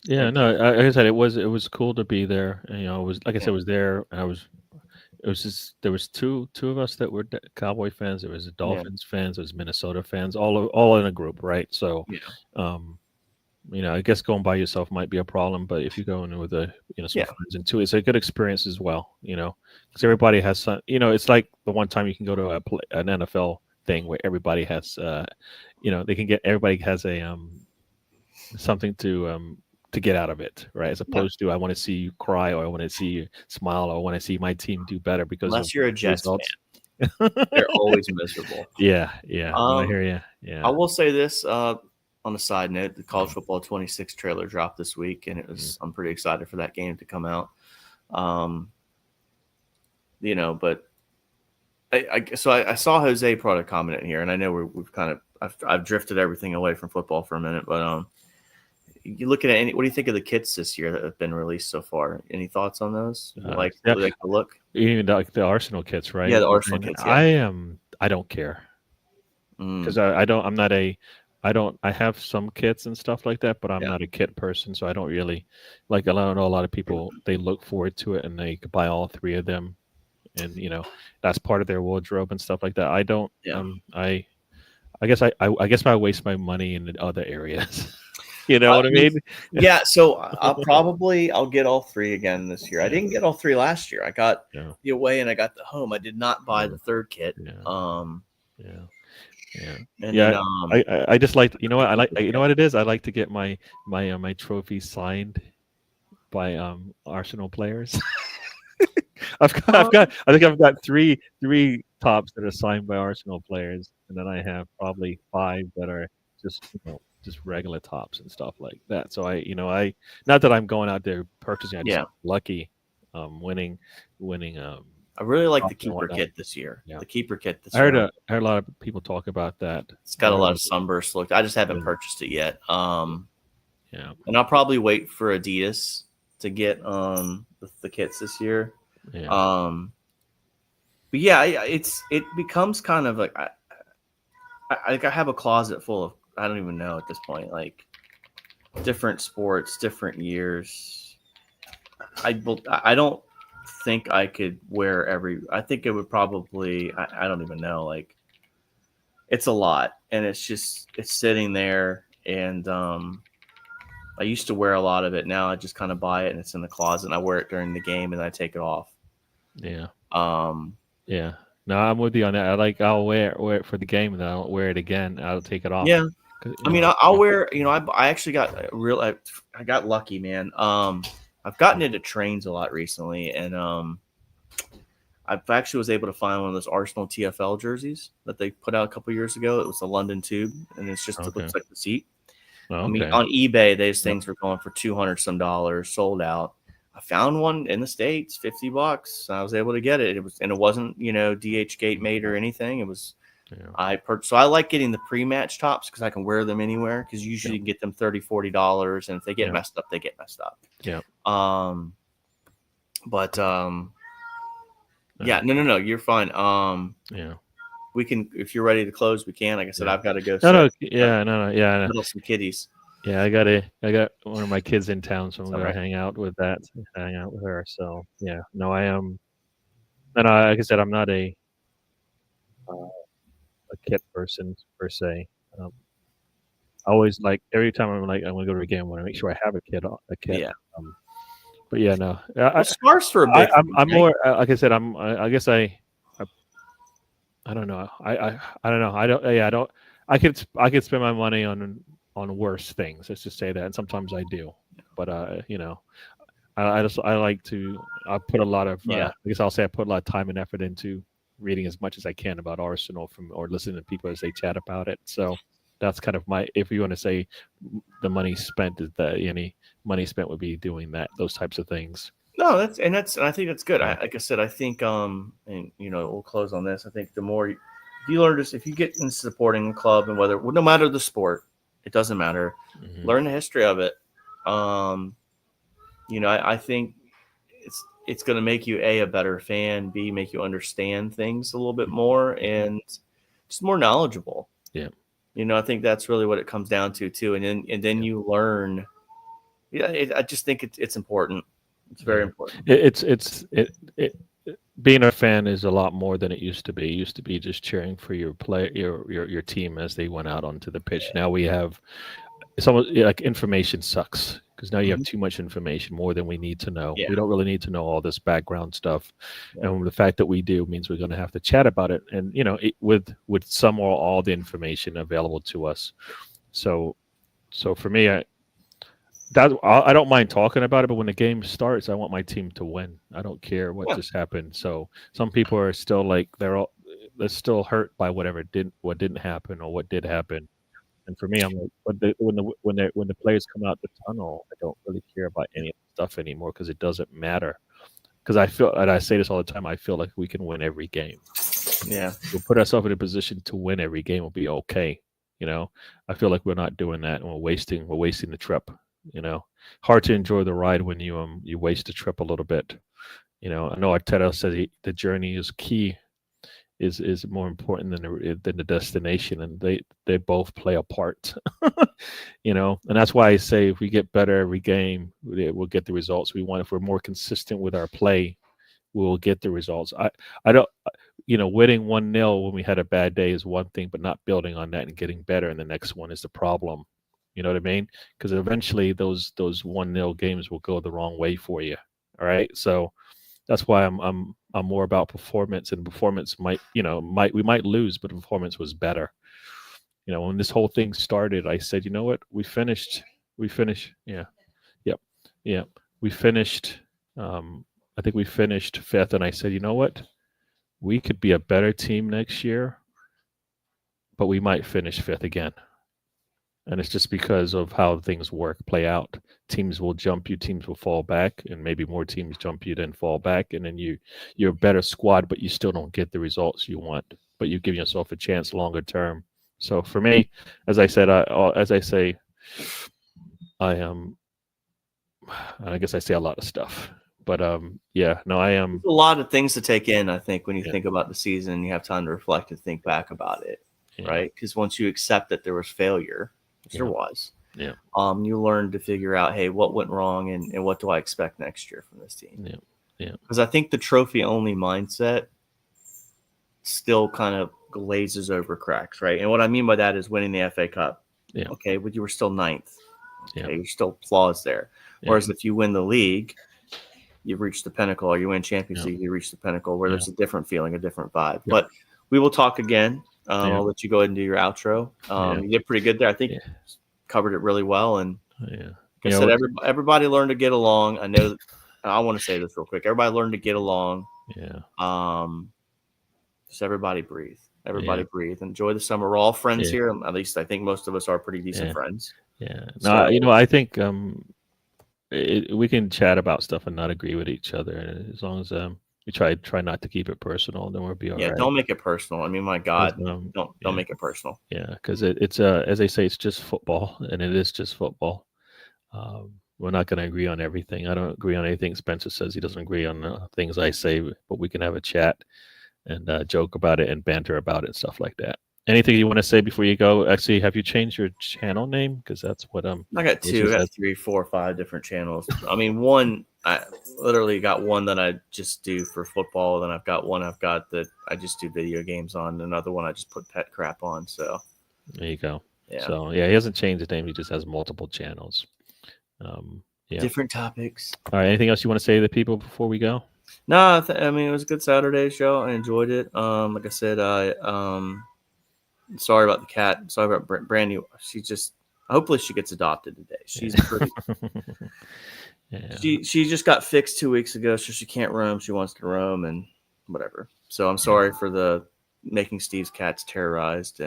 No, like I said, it was cool to be there. And, it was like I said, I was there. And it was just there was two of us that were Cowboy fans. There was Dolphins fans. There was Minnesota fans. All in a group, right? So, I guess going by yourself might be a problem, but if you go in with some friends into it, it's a good experience as well. Because everybody has some. It's like the one time you can go to an NFL thing where everybody has, everybody has a something to get out of it, right? As opposed to I want to see you cry, or I want to see you smile, or I want to see my team do better because of Unless you're a the Jets results. fan, they're always miserable. Yeah. No, I Um, hear you. I Yeah. will say this on a side note: the College Football 26 trailer dropped this week, and I'm pretty excited for that game to come out. But I saw Jose put a comment in here, and I know we've kind of I've drifted everything away from football for a minute, but you looking at what do you think of the kits this year that have been released so far? Any thoughts on those? You like the look? Even like the Arsenal kits, right? Yeah, the Arsenal kits. Yeah, I don't care because I don't. I'm not a. I don't. I have some kits and stuff like that, but I'm not a kit person, so I don't really like. I don't know a lot of people. They look forward to it and they could buy all three of them, and that's part of their wardrobe and stuff like that. I don't. Yeah. I guess I guess I waste my money in other areas. You know what I mean? Yeah. So I'll get all three again this year. I didn't get all three last year. I got the away and I got the home. I did not buy the third kit. And then, I just like what it is. I like to get my trophy signed by Arsenal players. I think I've got three tops that are signed by Arsenal players, and then I have probably 5 that are just regular tops and stuff like that. So I not that I'm going out there purchasing. I just lucky winning. I really like the keeper kit this year. Yeah. The keeper kit this year. I heard a lot of people talk about that. It's got a lot of sunburst look. I just haven't purchased it yet. And I'll probably wait for Adidas to get the kits this year. Yeah. But yeah, it becomes kind of like I have a closet full of, I don't even know at this point, like different sports, different years. I don't think I could wear I think it would probably, I don't even know, like it's a lot, and it's sitting there, and I used to wear a lot of it. Now I just kind of buy it and it's in the closet and I wear it during the game and then I take it off. Yeah. Yeah. No, I'm with you on that. I'll wear it for the game and then I'll wear it again. I'll take it off. Yeah. I mean, I'll wear, I actually got I got lucky, man. I've gotten into trains a lot recently, and I actually was able to find one of those Arsenal TFL jerseys that they put out a couple years ago. It was a London tube, and it looks like the seat. I mean, on eBay, those things were going for $200 some, sold out. I found one in the States, $50. I was able to get it. It wasn't, DH Gate made or anything. It was. Yeah. So I like getting the pre-match tops because I can wear them anywhere, because usually you can get them $30, $40, and if they get messed up, they get messed up. Yeah. Yeah, no, you're fine. Yeah. We can, if you're ready to close, we can. Like I said, I've got to go. Yeah. Some kiddies. Yeah, I got one of my kids in town, so I'm gonna hang out with her. So yeah, no, I am. And like I said, I'm not a kit person per se. I always every time I'm going to go to a game, I want to make sure I have a kit. Yeah. But yeah, no. Scarves for a bit. I'm more like I said. I guess I don't know. I don't know. I don't. Yeah, I don't. I could spend my money on worse things. Let's just say that, and sometimes I do. But I like to. I put a lot of. I guess I'll say I put a lot of time and effort into reading as much as I can about Arsenal or listening to people as they chat about it. So that's kind of if you want to say the money spent, is that any money spent would be doing those types of things. No, I think that's good. Like I said, I think and we'll close on this. I think the more if you learn this, if you get into supporting a club, and no matter the sport, it doesn't matter. Mm-hmm. Learn the history of it. I think it's going to make you a better fan, B, make you understand things a little bit more, and just more knowledgeable. Yeah. I think that's really what it comes down to too. And then you learn. Yeah, I just think it's important. It's very important. Being a fan is a lot more than it used to be. It used to be just cheering for your your team as they went out onto the pitch. Now we have it's almost like information sucks, because now you have too much information, more than we need to know. We don't really need to know all this background stuff, and the fact that we do means we're going to have to chat about it, and with some or all the information available to us. So for me, I don't mind talking about it, but when the game starts, I want my team to win. I don't care what Yeah. just happened. So some people are still like they're still hurt by what didn't happen or what did happen. And for me, I'm like, when the players come out the tunnel, I don't really care about any of the stuff anymore because it doesn't matter. Because I feel, and I say this all the time, I feel like we can win every game. Yeah. We'll put ourselves in a position to win every game. We'll be okay. I feel like we're not doing that, and we're wasting the trip. Hard to enjoy the ride when you waste the trip a little bit. I know Arteta said the journey is key, is more important than the destination, and they both play a part. And that's why I say if we get better every game, we'll get the results we want. If we're more consistent with our play, we'll get the results. I don't, winning 1-0 when we had a bad day is one thing, but not building on that and getting better in the next one is the problem. You know what I mean? Because eventually those 1-0 games will go the wrong way for you. All right, so that's why I'm more about performance, and performance we might lose, but performance was better. When this whole thing started, I said, you know what, we finished, yeah, yep, yeah, we finished. I think we finished fifth, and I said, you know what, we could be a better team next year, but we might finish fifth again. And it's just because of how things play out. Teams will jump you, teams will fall back, and maybe more teams jump you than fall back, and then you're a better squad, but you still don't get the results you want. But you give yourself a chance longer term. So for me, as I said, I guess I say a lot of stuff, but yeah, no, I am. There's a lot of things to take in. I think when you Yeah. think about the season, you have time to reflect and think back about it, Yeah. right? Because once you accept that there was failure, which there Yeah. was, Yeah. You learn to figure out, hey, what went wrong and what do I expect next year from this team? Yeah. Yeah. Because I think the trophy only mindset still kind of glazes over cracks, right? And what I mean by that is winning the FA Cup. Yeah. Okay, but you were still ninth. Okay, Yeah. you're still flaws there. Yeah. Whereas if you win the league, you've reached the pinnacle, or you win Champions Yeah. League, you reach the pinnacle, where Yeah. there's a different feeling, a different vibe. Yeah. But we will talk again. Yeah. I'll let you go ahead and do your outro. Yeah. You did pretty good there. I think Yeah. covered it really well. And Yeah. like I said, everybody learned to get along. I know. I want to say this real quick. Everybody learned to get along. Yeah. Just everybody breathe. Everybody breathe. Enjoy the summer. We're all friends here. At least I think most of us are pretty decent friends. Yeah. No, I think we can chat about stuff and not agree with each other, as long as we try not to keep it personal, then we'll be all right. Yeah, don't make it personal. I mean, my God, don't make it personal. Yeah, because it's as they say, it's just football, and it is just football. We're not going to agree on everything. I don't agree on anything Spencer says. He doesn't agree on things I say, but we can have a chat and joke about it and banter about it and stuff like that. Anything you want to say before you go? Actually, have you changed your channel name? Because that's what I got two, I got 3, 4, 5 different channels. I mean, one, I literally got one that I just do for football. Then I've got one that I just do video games on. Another one I just put pet crap on. So there you go. Yeah. So yeah, he hasn't changed his name. He just has multiple channels. Yeah. Different topics. All right. Anything else you want to say to the people before we go? No, I mean, it was a good Saturday show. I enjoyed it. Like I said, sorry about the cat. Sorry about Brandy. Hopefully she gets adopted today. She's pretty. Yeah. She just got fixed 2 weeks ago, so she can't roam. She wants to roam and whatever. So I'm sorry for the making Steve's cats terrorized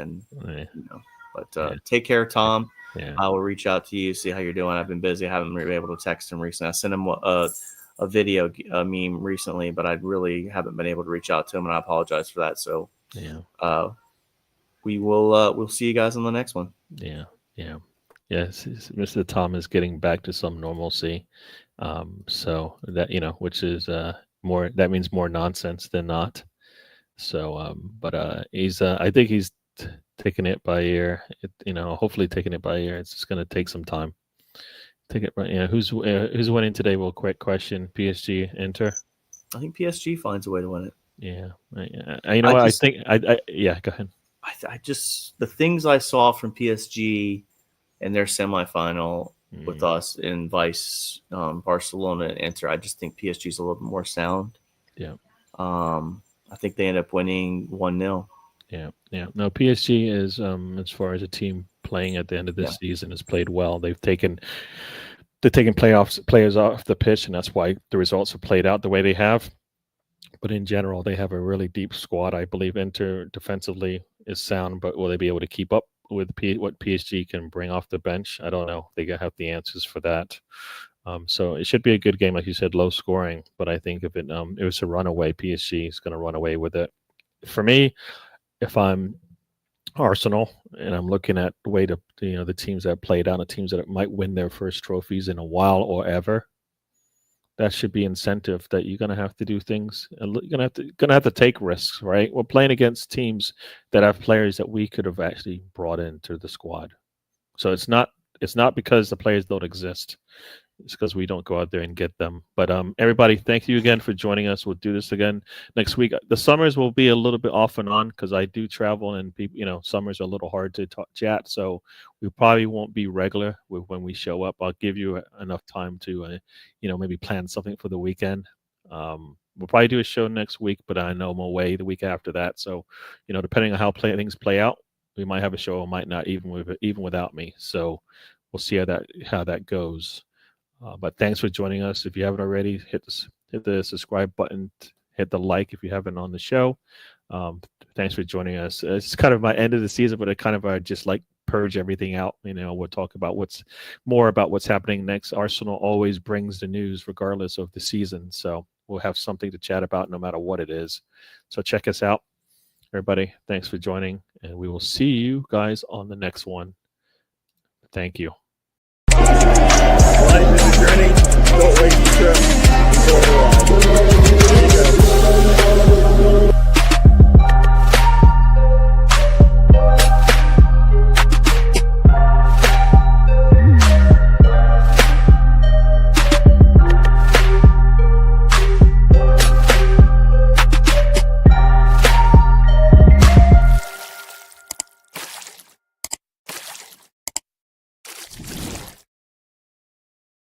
but take care, Tom. Yeah. I will reach out to you, see how you're doing. I've been busy. I haven't been able to text him recently. I sent him a video meme recently, but I really haven't been able to reach out to him, and I apologize for that. So we will we'll see you guys on the next one. Yeah. Yes, Mr. Tom is getting back to some normalcy. So that which is more, that means more nonsense than not. So but he's I think he's taking it by ear. Hopefully taking it by ear. It's just going to take some time. Take it right. Yeah. Who's winning today? Well, quick question. PSG, Inter. I think PSG finds a way to win it. Yeah. I think yeah. Go ahead. I just, the things I saw from PSG in their semifinal with us in Vice, Barcelona and Inter, I just think PSG is a little bit more sound. Yeah. I think they end up winning 1-0. Yeah. No, PSG is as far as a team playing at the end of this season has played well. They've taken they're taking players off the pitch, and that's why the results have played out the way they have. But in general, they have a really deep squad. I believe Inter defensively is sound, but will they be able to keep up with what PSG can bring off the bench? I don't know. They have the answers for that. So it should be a good game, like you said, low scoring. But I think if it was a runaway, PSG is going to run away with it. For me, if I'm Arsenal and I'm looking at the way the teams that played out, the teams that might win their first trophies in a while or ever, that should be incentive that you're going to have to do things and you're going to have to take risks, right? We're playing against teams that have players that we could have actually brought into the squad. So it's not because the players don't exist. It's because we don't go out there and get them. But everybody, thank you again for joining us. We'll do this again next week. The summers will be a little bit off and on because I do travel and people, summers are a little hard to chat. So we probably won't be regular when we show up. I'll give you enough time to, maybe plan something for the weekend. We'll probably do a show next week, but I know I'm away the week after that. So, depending on how things play out, we might have a show or might not, even without me. So we'll see how that goes. But thanks for joining us. If you haven't already, hit the subscribe button, hit the like if you haven't on the show. Thanks for joining us. It's kind of my end of the season, but I just like purge everything out. We'll talk about what's happening next. Arsenal always brings the news regardless of the season. So we'll have something to chat about no matter what it is. So check us out. Everybody, thanks for joining, and we will see you guys on the next one. Thank you. Life is a journey. Don't waste the trip. Enjoy the ride. There you go.